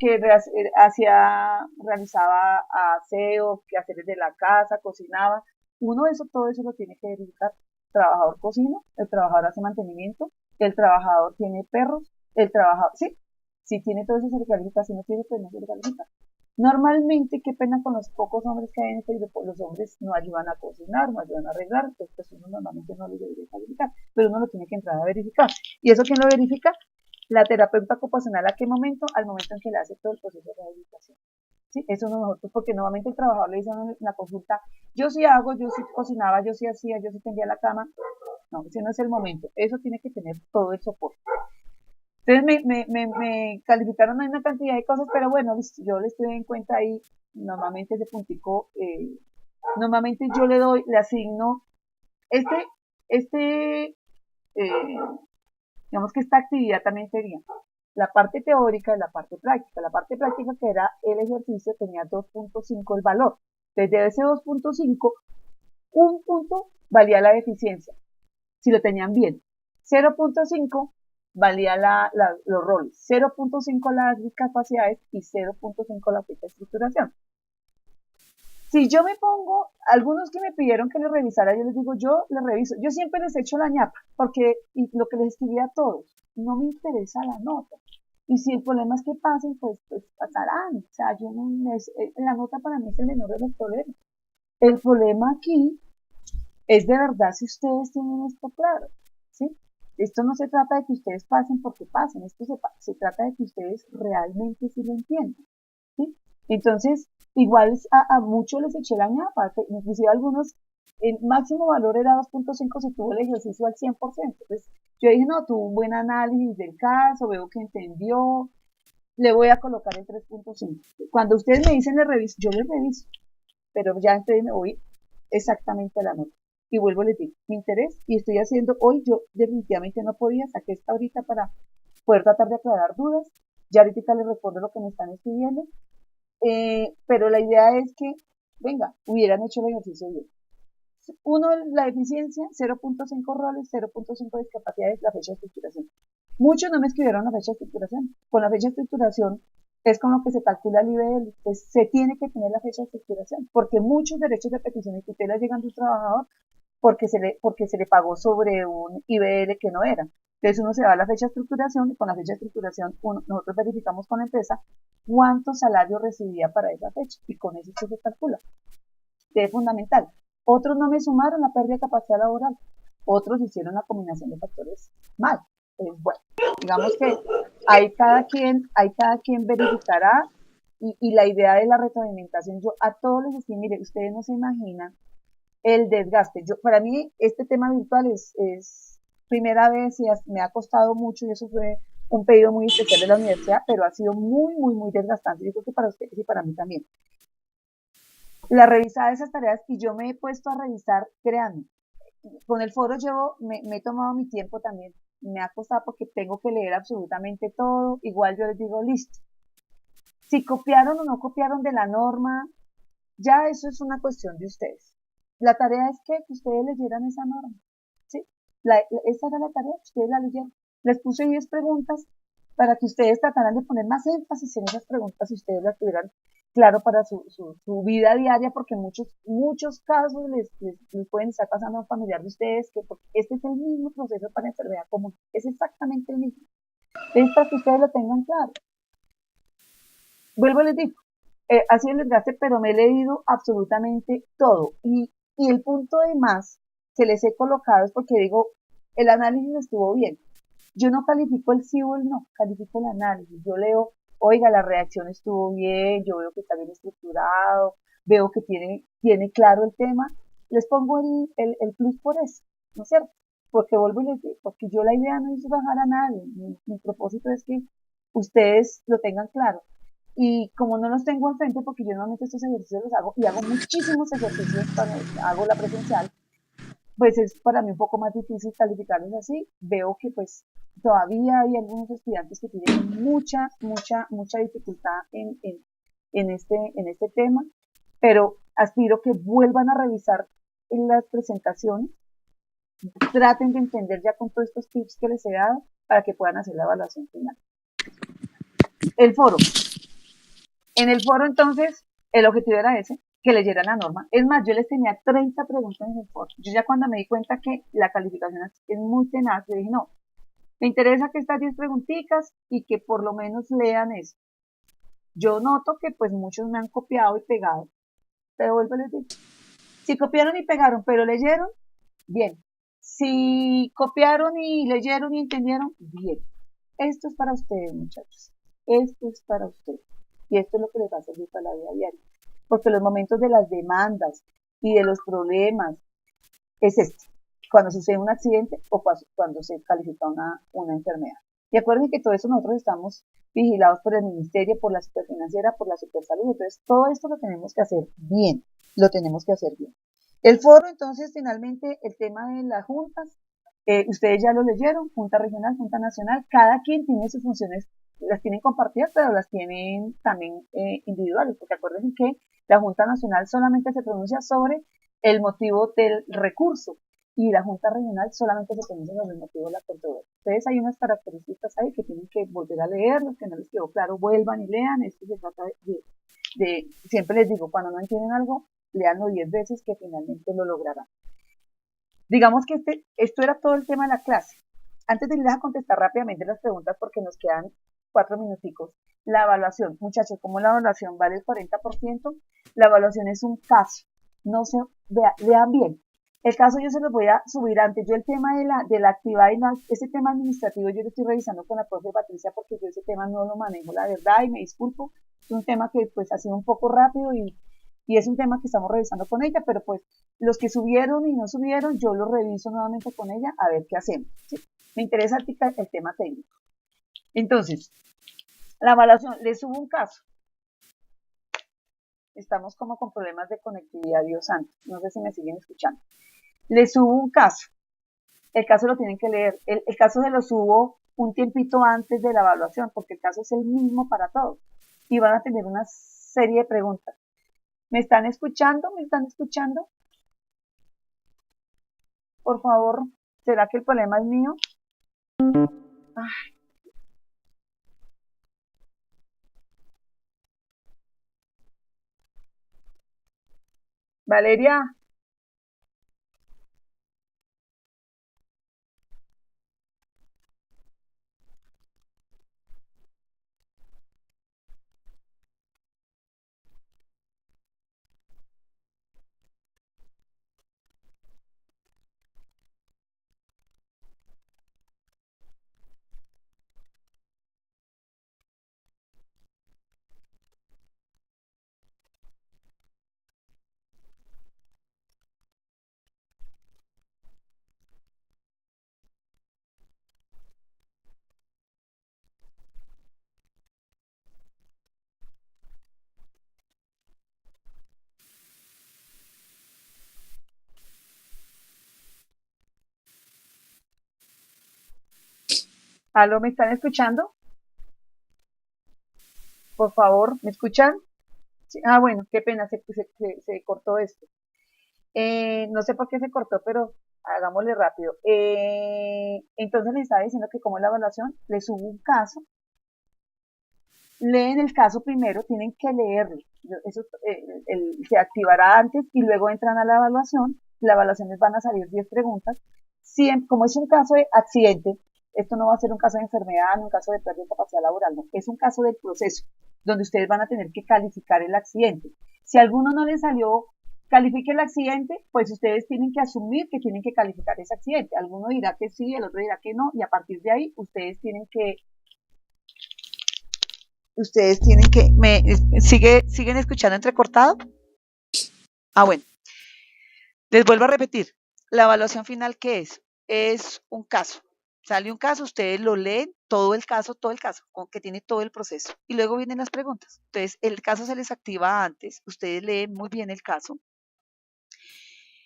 realizaba aseo, que hacer de la casa, cocinaba, uno eso, todo eso lo tiene que verificar. El trabajador cocina, el trabajador hace mantenimiento, el trabajador tiene perros, el trabajador, sí, si tiene todo eso se le califica, si no tiene, pues no se le califica. Normalmente, qué pena con los pocos hombres que hay en este grupo, los hombres no ayudan a cocinar, no ayudan a arreglar, entonces pues uno normalmente no los debería calificar, pero uno lo tiene que entrar a verificar. ¿Y eso quién lo verifica? La terapeuta ocupacional, ¿a qué momento? Al momento en que le hace todo el proceso de rehabilitación. ¿Sí? Eso no nosotros, porque normalmente el trabajador le dice en la consulta, yo sí hago, yo sí cocinaba, yo sí hacía, yo sí tendía la cama. No, ese no es el momento. Eso tiene que tener todo el soporte. Entonces me calificaron a una cantidad de cosas, pero bueno, yo les tuve en cuenta ahí, normalmente ese puntico, normalmente yo le asigno, este, este, digamos que esta actividad también sería la parte teórica y la parte práctica. La parte práctica, que era el ejercicio, tenía 2.5 el valor. Desde ese 2.5, un punto valía la deficiencia, si lo tenían bien. 0.5 valía los roles, 0.5 las discapacidades y 0.5 la fecha de estructuración. Si yo me pongo, algunos que me pidieron que les revisara, yo les digo, yo les reviso. Yo siempre les echo la ñapa, porque lo que les escribí a todos, no me interesa la nota. Y si el problema es que pasen, pues pasarán. O sea, yo no, la nota para mí es el menor de los problemas. El problema aquí es de verdad si ustedes tienen esto claro, ¿sí? Esto no se trata de que ustedes pasen porque pasen, esto se trata de que ustedes realmente sí lo entiendan, ¿sí? Entonces, igual a muchos les eché la ñapa, inclusive algunos, el máximo valor era 2.5 si tuvo el ejercicio al 100%. Entonces, yo dije, no, tuvo un buen análisis del caso, veo que entendió, le voy a colocar el 3.5. Cuando ustedes me dicen le reviso, yo les reviso, pero ya entonces me voy exactamente a la nota. Y vuelvo a les digo, mi interés, y estoy haciendo, hoy yo definitivamente no podía, saqué esta ahorita para poder tratar de aclarar dudas, ya ahorita les respondo lo que me están escribiendo, pero la idea es que, venga, hubieran hecho el ejercicio bien. Uno, la deficiencia, 0.5 roles, 0.5 discapacidades, la fecha de estructuración. Muchos no me escribieron la fecha de estructuración. Con la fecha de estructuración es con lo que se calcula el IBL, pues se tiene que tener la fecha de estructuración, porque muchos derechos de petición y tutela llegan de un trabajador porque se le pagó sobre un IBL que no era. Entonces uno se va a la fecha de estructuración y con la fecha de estructuración nosotros verificamos con la empresa cuánto salario recibía para esa fecha y con eso se calcula. Es fundamental. Otros no me sumaron la pérdida de capacidad laboral, otros hicieron la combinación de factores mal. Bueno, digamos que cada quien verificará y la idea de la retroalimentación, yo a todos les decía, mire, ustedes no se imaginan el desgaste. Para mí este tema virtual es primera vez y me ha costado mucho y eso fue un pedido muy especial de la universidad, pero ha sido muy, muy, muy desgastante. Yo creo que para ustedes y para mí también. La revisada de esas tareas y yo me he puesto a revisar, créanme, con el foro me he tomado mi tiempo también, me ha costado porque tengo que leer absolutamente todo, igual yo les digo, listo, si copiaron o no copiaron de la norma, ya eso es una cuestión de ustedes. La tarea es que ustedes leyeran esa norma, ¿sí? Esa era la tarea, que ustedes la leyeron. Les puse 10 preguntas para que ustedes trataran de poner más énfasis en esas preguntas si ustedes las tuvieran claro para su vida diaria, porque muchos casos les pueden estar pasando a un familiar de ustedes, que este es el mismo proceso para enfermedad común, es exactamente el mismo. Entonces, para que ustedes lo tengan claro. Vuelvo y les digo, ha sido el desgaste, pero me he leído absolutamente todo. Y el punto de más que les he colocado es porque digo, el análisis estuvo bien. Yo no califico el sí o el no, califico el análisis. Yo leo, oiga, la reacción estuvo bien, yo veo que está bien estructurado, veo que tiene claro el tema. Les pongo el plus por eso, ¿no es cierto? Porque vuelvo y les digo, porque yo la idea no es bajar a nadie. Mi propósito es que ustedes lo tengan claro. Y como no los tengo enfrente, porque yo normalmente estos ejercicios los hago y hago muchísimos ejercicios cuando hago la presencial, pues es para mí un poco más difícil calificarlos así. Veo que pues todavía hay algunos estudiantes que tienen mucha dificultad en este tema, pero aspiro que vuelvan a revisar en las presentaciones, traten de entender ya con todos estos tips que les he dado para que puedan hacer la evaluación final. El foro. En el foro entonces, el objetivo era ese, que leyeran la norma. Es más, yo les tenía 30 preguntas en el foro. Yo ya cuando me di cuenta que la calificación es muy tenaz, le dije, no, me interesa que estas 10 preguntitas y que por lo menos lean eso. Yo noto que pues muchos me han copiado y pegado, pero vuelvo a les digo, si copiaron y pegaron, pero leyeron, bien. Si copiaron y leyeron y entendieron, bien. Esto es para ustedes, muchachos. Esto es para ustedes. Y esto es lo que les va a servir para la vida diaria. Porque los momentos de las demandas y de los problemas es este. Cuando sucede un accidente o cuando se califica una enfermedad. Y acuérdense que todo eso nosotros estamos vigilados por el ministerio, por la superfinanciera, por la supersalud. Entonces, todo esto lo tenemos que hacer bien. Lo tenemos que hacer bien. El foro, entonces, finalmente, el tema de las juntas, ustedes ya lo leyeron, Junta Regional, Junta Nacional, cada quien tiene sus funciones, las tienen compartidas, pero las tienen también individuales, porque acuérdense que la Junta Nacional solamente se pronuncia sobre el motivo del recurso y la Junta Regional solamente se pronuncia sobre el motivo de la controversia. Entonces hay unas características ahí que tienen que volver a leer, los que no les quedó claro, vuelvan y lean, esto se trata siempre les digo, cuando no entienden algo, leanlo 10 veces que finalmente lo lograrán. Digamos que esto era todo el tema de la clase. Antes de irles a contestar rápidamente las preguntas, porque nos quedan 4 minuticos, la evaluación. Muchachos, ¿cómo la evaluación vale el 40%? La evaluación es un caso. No se vean bien. El caso yo se los voy a subir antes. Yo el tema de la actividad y ese tema administrativo yo lo estoy revisando con la profe Patricia porque yo ese tema no lo manejo, la verdad, y me disculpo. Es un tema que pues ha sido un poco rápido y es un tema que estamos revisando con ella, pero pues los que subieron y no subieron, yo lo reviso nuevamente con ella a ver qué hacemos. ¿Sí? Me interesa el tema técnico. Entonces, la evaluación, les subo un caso. Estamos como con problemas de conectividad, Dios santo. No sé si me siguen escuchando. Les subo un caso. El caso lo tienen que leer. El caso se lo subo un tiempito antes de la evaluación, porque el caso es el mismo para todos. Y van a tener una serie de preguntas. ¿Me están escuchando? ¿Me están escuchando? Por favor, ¿será que el problema es mío? Ay. Valeria, ¿aló, me están escuchando? Por favor, ¿me escuchan? Sí. Ah, bueno, qué pena, se cortó esto. No sé por qué se cortó, pero hagámosle rápido. Entonces les estaba diciendo que como la evaluación, les subo un caso, leen el caso primero, tienen que leerlo. Eso se activará antes y luego entran a la evaluación. La evaluación les van a salir 10 preguntas. Como es un caso de accidente, esto no va a ser un caso de enfermedad, ni un caso de pérdida de capacidad laboral, no, es un caso del proceso, donde ustedes van a tener que calificar el accidente. Si a alguno no les salió, califique el accidente, pues ustedes tienen que asumir que tienen que calificar ese accidente. Alguno dirá que sí, el otro dirá que no, y a partir de ahí ustedes tienen que, ¿siguen escuchando entrecortado? Ah, bueno, les vuelvo a repetir, la evaluación final, ¿qué es? Es un caso. Sale un caso, ustedes lo leen, todo el caso, que tiene todo el proceso. Y luego vienen las preguntas. Entonces, el caso se les activa antes, ustedes leen muy bien el caso,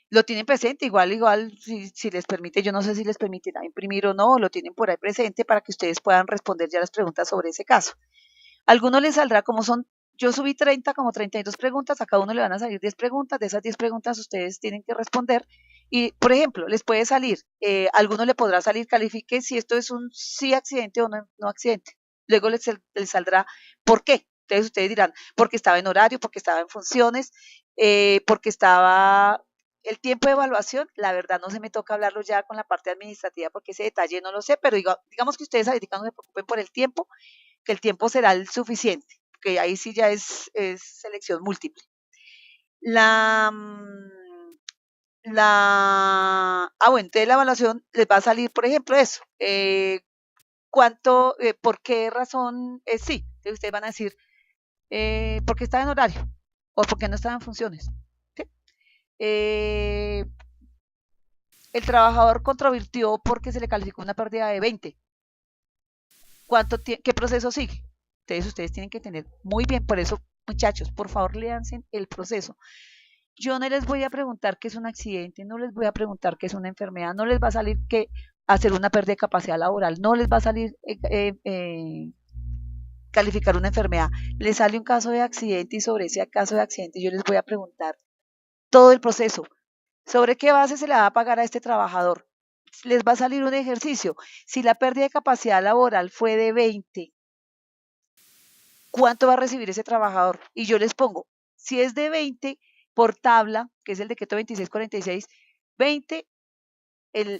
lo tienen presente, igual, si les permite, yo no sé si les permitirá imprimir o no, lo tienen por ahí presente para que ustedes puedan responder ya las preguntas sobre ese caso. A algunos les saldrá como yo subí 30, como 32 preguntas, a cada uno le van a salir 10 preguntas, de esas 10 preguntas ustedes tienen que responder y, por ejemplo, les puede salir, a alguno le podrá salir, califique si esto es un sí accidente o no accidente. Luego les saldrá por qué. Entonces ustedes dirán, porque estaba en horario, porque estaba en funciones, porque estaba el tiempo de evaluación, la verdad no se me toca hablarlo ya con la parte administrativa porque ese detalle no lo sé, pero digamos que ustedes ahorita no se preocupen por el tiempo, que el tiempo será el suficiente, que ahí sí ya es selección múltiple. La, bueno, entonces la evaluación les va a salir, por ejemplo, eso, por qué razón sí. Entonces ustedes van a decir, porque estaba en horario o porque no estaba en funciones. ¿Sí? El trabajador controvirtió porque se le calificó una pérdida de 20. ¿Qué proceso sigue? Entonces ustedes tienen que tener muy bien, por eso, muchachos, por favor, léanse el proceso. Yo no les voy a preguntar qué es un accidente, no les voy a preguntar qué es una enfermedad, no les va a salir que hacer una pérdida de capacidad laboral, no les va a salir calificar una enfermedad. Les sale un caso de accidente y sobre ese caso de accidente yo les voy a preguntar todo el proceso. ¿Sobre qué base se le va a pagar a este trabajador? Les va a salir un ejercicio. Si la pérdida de capacidad laboral fue de 20, ¿cuánto va a recibir ese trabajador? Y yo les pongo, si es de 20 por tabla, que es el decreto 2646, 20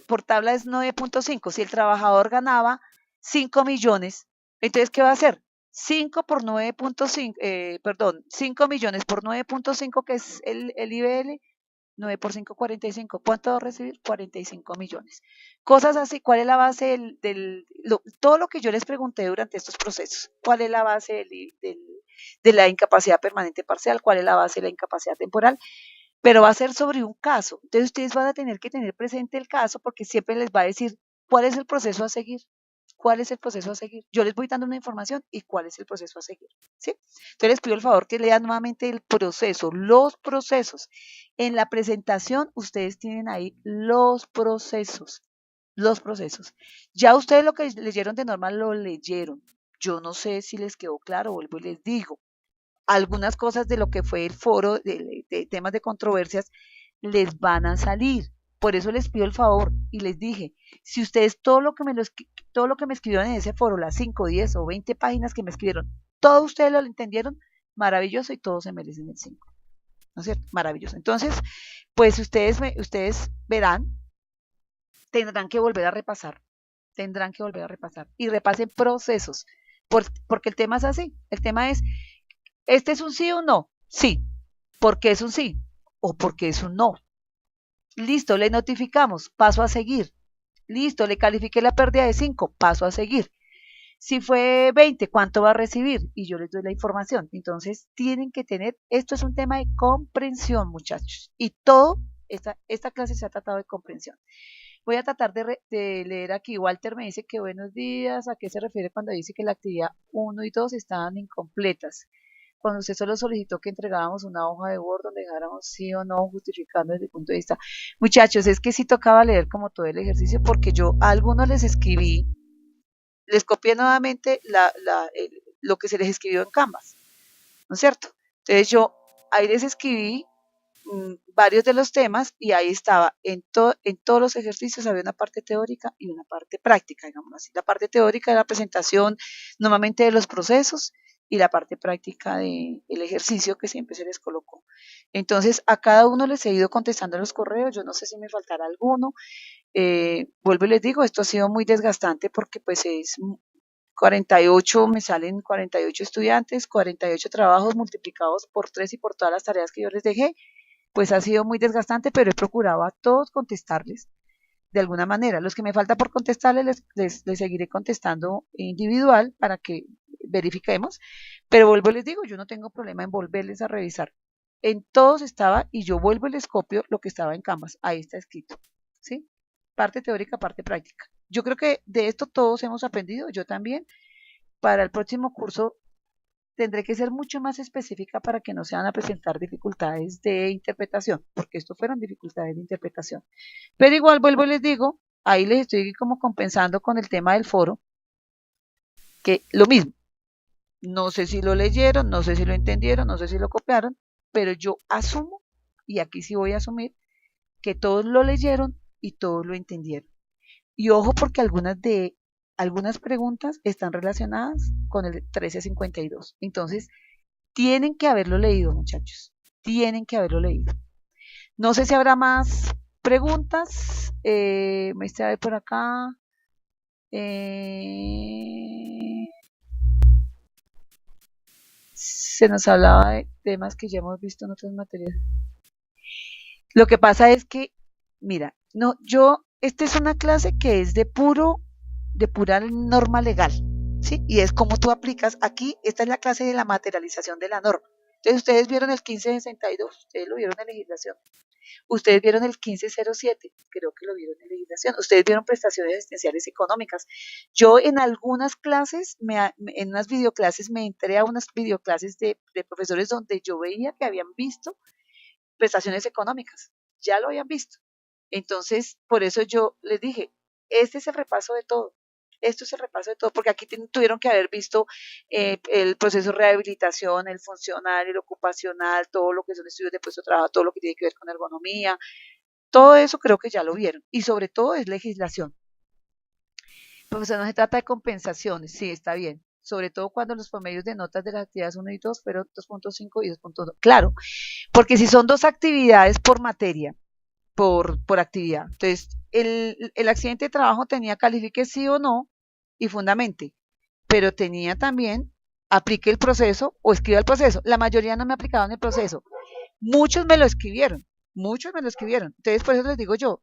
por tabla es 9.5. Si el trabajador ganaba 5 millones, entonces, ¿qué va a hacer? 5 por 9.5, 5 millones por 9.5, que es el IBL, 9 por 5, 45. ¿Cuánto va a recibir? 45 millones. Cosas así. ¿Cuál es la base todo lo que yo les pregunté durante estos procesos? ¿Cuál es la base de la incapacidad permanente parcial? ¿Cuál es la base de la incapacidad temporal? Pero va a ser sobre un caso. Entonces ustedes van a tener que tener presente el caso porque siempre les va a decir cuál es el proceso a seguir. ¿Cuál es el proceso a seguir? Yo les voy dando una información y cuál es el proceso a seguir. ¿Sí? Entonces les pido el favor que lean nuevamente el proceso, los procesos. En la presentación ustedes tienen ahí los procesos. Los procesos. Ya ustedes lo que leyeron de norma lo leyeron. Yo no sé si les quedó claro, vuelvo y les digo. Algunas cosas de lo que fue el foro de temas de controversias les van a salir. Por eso les pido el favor y les dije, si ustedes todo lo que me escribieron en ese foro, las 5, 10 o 20 páginas que me escribieron, todos ustedes lo entendieron, maravilloso y todos se merecen el 5. ¿No es cierto? Maravilloso. Entonces, pues ustedes verán, tendrán que volver a repasar, y repasen procesos, porque el tema es así, el tema es, ¿este es un sí o no? Sí. ¿Por qué es un sí? ¿O por qué es un no? Listo, le notificamos, paso a seguir. Listo, le califiqué la pérdida de 5, paso a seguir. Si fue 20, ¿cuánto va a recibir? Y yo les doy la información. Entonces, tienen que tener, esto es un tema de comprensión, muchachos. Y esta clase se ha tratado de comprensión. Voy a tratar de leer aquí. Walter me dice que buenos días. ¿A qué se refiere cuando dice que la actividad 1 y 2 estaban incompletas? Cuando usted solo solicitó que entregáramos una hoja de Word donde dejáramos sí o no, justificando desde el punto de vista. Muchachos, es que sí tocaba leer como todo el ejercicio porque yo a algunos les escribí, les copié nuevamente lo que se les escribió en Canvas, ¿no es cierto? Entonces yo ahí les escribí varios de los temas y ahí estaba, en todos los ejercicios había una parte teórica y una parte práctica, digamos así. La parte teórica de la presentación normalmente de los procesos y la parte práctica del ejercicio que siempre se les colocó. Entonces a cada uno les he ido contestando los correos, yo no sé si me faltará alguno. Vuelvo y les digo, esto ha sido muy desgastante porque pues es 48, me salen 48 estudiantes, 48 trabajos multiplicados por 3 y por todas las tareas que yo les dejé, pues ha sido muy desgastante, pero he procurado a todos contestarles de alguna manera. Los que me falta por contestarles, les seguiré contestando individual para que verifiquemos, pero vuelvo y les digo, yo no tengo problema en volverles a revisar. En todos estaba y yo vuelvo y les copio lo que estaba en Canvas, ahí está escrito, ¿sí? Parte teórica, parte práctica. Yo creo que de esto todos hemos aprendido, yo también. Para el próximo curso tendré que ser mucho más específica para que no se van a presentar dificultades de interpretación, porque esto fueron dificultades de interpretación. Pero igual vuelvo y les digo, ahí les estoy como compensando con el tema del foro, que lo mismo, no sé si lo leyeron, no sé si lo entendieron, no sé si lo copiaron, pero yo asumo, y aquí sí voy a asumir, que todos lo leyeron y todos lo entendieron. Y ojo porque algunas preguntas están relacionadas con el 1352. Entonces, tienen que haberlo leído, muchachos. tienen que haberlo leído. No sé si habrá más preguntas. Me está a ver por acá. Se nos hablaba de temas que ya hemos visto en otras materias. Lo que pasa es que, mira, no, esta es una clase que es de pura norma legal, ¿sí? Y es como tú aplicas aquí, esta es la clase de la materialización de la norma. Entonces, ustedes vieron el 1562, ustedes lo vieron en legislación. Ustedes vieron el 1507, creo que lo vieron en legislación. Ustedes vieron prestaciones asistenciales económicas. Yo en algunas clases, en unas videoclases, me entré a unas videoclases de profesores donde yo veía que habían visto prestaciones económicas, ya lo habían visto. Entonces, por eso yo les dije, este es el repaso de todo. Esto es el repaso de todo, porque aquí tuvieron que haber visto el proceso de rehabilitación, el funcional, el ocupacional, todo lo que son estudios de puesto de trabajo, todo lo que tiene que ver con ergonomía, todo eso creo que ya lo vieron. Y sobre todo es legislación. Profesor, no se trata de compensaciones, sí, está bien. Sobre todo cuando los promedios de notas de las actividades 1 y 2 fueron 2.5 y 2.2. Claro, porque si son 2 actividades por materia, por actividad. Entonces, el accidente de trabajo tenía califique sí o no y fundamente, pero tenía también aplique el proceso o escriba el proceso. La mayoría no me aplicaban el proceso. Muchos me lo escribieron, muchos me lo escribieron. Entonces, por eso les digo yo,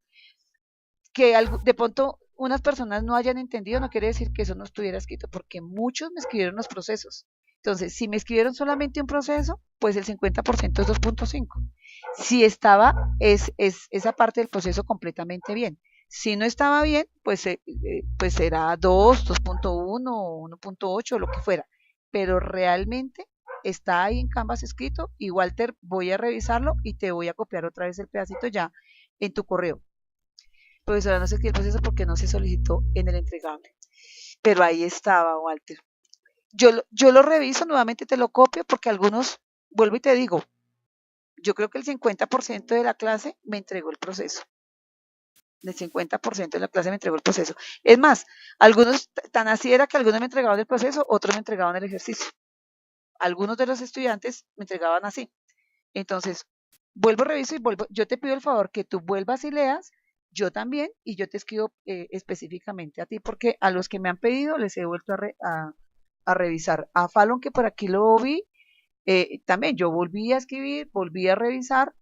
que de pronto unas personas no hayan entendido no quiere decir que eso no estuviera escrito, porque muchos me escribieron los procesos. Entonces, si me escribieron solamente un proceso, pues el 50% es 2.5. Si estaba esa parte del proceso completamente bien. Si no estaba bien, pues será 2, 2.1, 1.8, lo que fuera. Pero realmente está ahí en Canvas escrito y Walter, voy a revisarlo y te voy a copiar otra vez el pedacito ya en tu correo. Profesora, no sé qué el proceso porque no se solicitó en el entregable. Pero ahí estaba, Walter. Yo lo reviso, nuevamente te lo copio porque algunos, vuelvo y te digo, yo creo que el 50% de la clase me entregó el proceso. El 50% de la clase me entregó el proceso. Es más, algunos, tan así era que algunos me entregaban el proceso, otros me entregaban el ejercicio. Algunos de los estudiantes me entregaban así. Entonces, vuelvo, reviso y vuelvo. Yo te pido el favor que tú vuelvas y leas, yo también, y yo te escribo específicamente a ti, porque a los que me han pedido les he vuelto a revisar. A Fallon, que por aquí lo vi, también yo volví a escribir, volví a revisar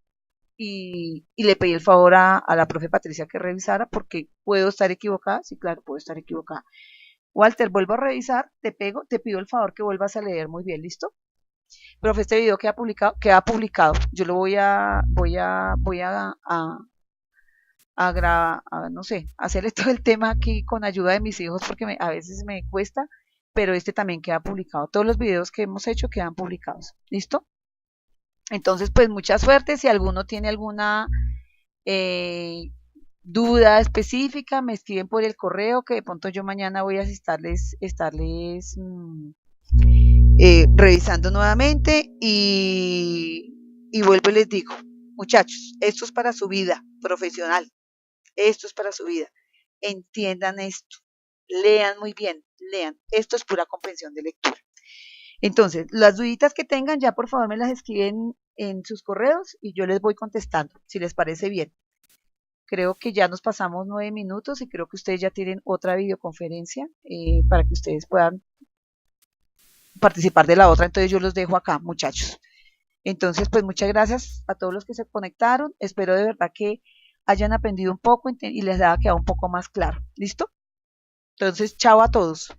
y le pedí el favor a la profe Patricia que revisara porque puedo estar equivocada, sí, claro, puedo estar equivocada. Walter, vuelvo a revisar, te pido el favor que vuelvas a leer muy bien, ¿listo? Profe, este video queda publicado. Yo lo no sé, hacerle todo el tema aquí con ayuda de mis hijos porque a veces me cuesta, pero este también queda publicado. Todos los videos que hemos hecho quedan publicados. ¿Listo? Entonces, pues mucha suerte. Si alguno tiene alguna eh, duda específica, me escriben por el correo que de pronto yo mañana voy a estarles revisando nuevamente y vuelvo y les digo, muchachos, esto es para su vida profesional, esto es para su vida. Entiendan esto, lean muy bien, lean. Esto es pura comprensión de lectura. Entonces, las duditas que tengan, ya por favor me las escriben en sus correos y yo les voy contestando, si les parece bien. Creo que ya nos pasamos 9 minutos y creo que ustedes ya tienen otra videoconferencia para que ustedes puedan participar de la otra. Entonces yo los dejo acá, muchachos. Entonces, pues muchas gracias a todos los que se conectaron. Espero de verdad que hayan aprendido un poco y les haya quedado un poco más claro. ¿Listo? Entonces, chao a todos.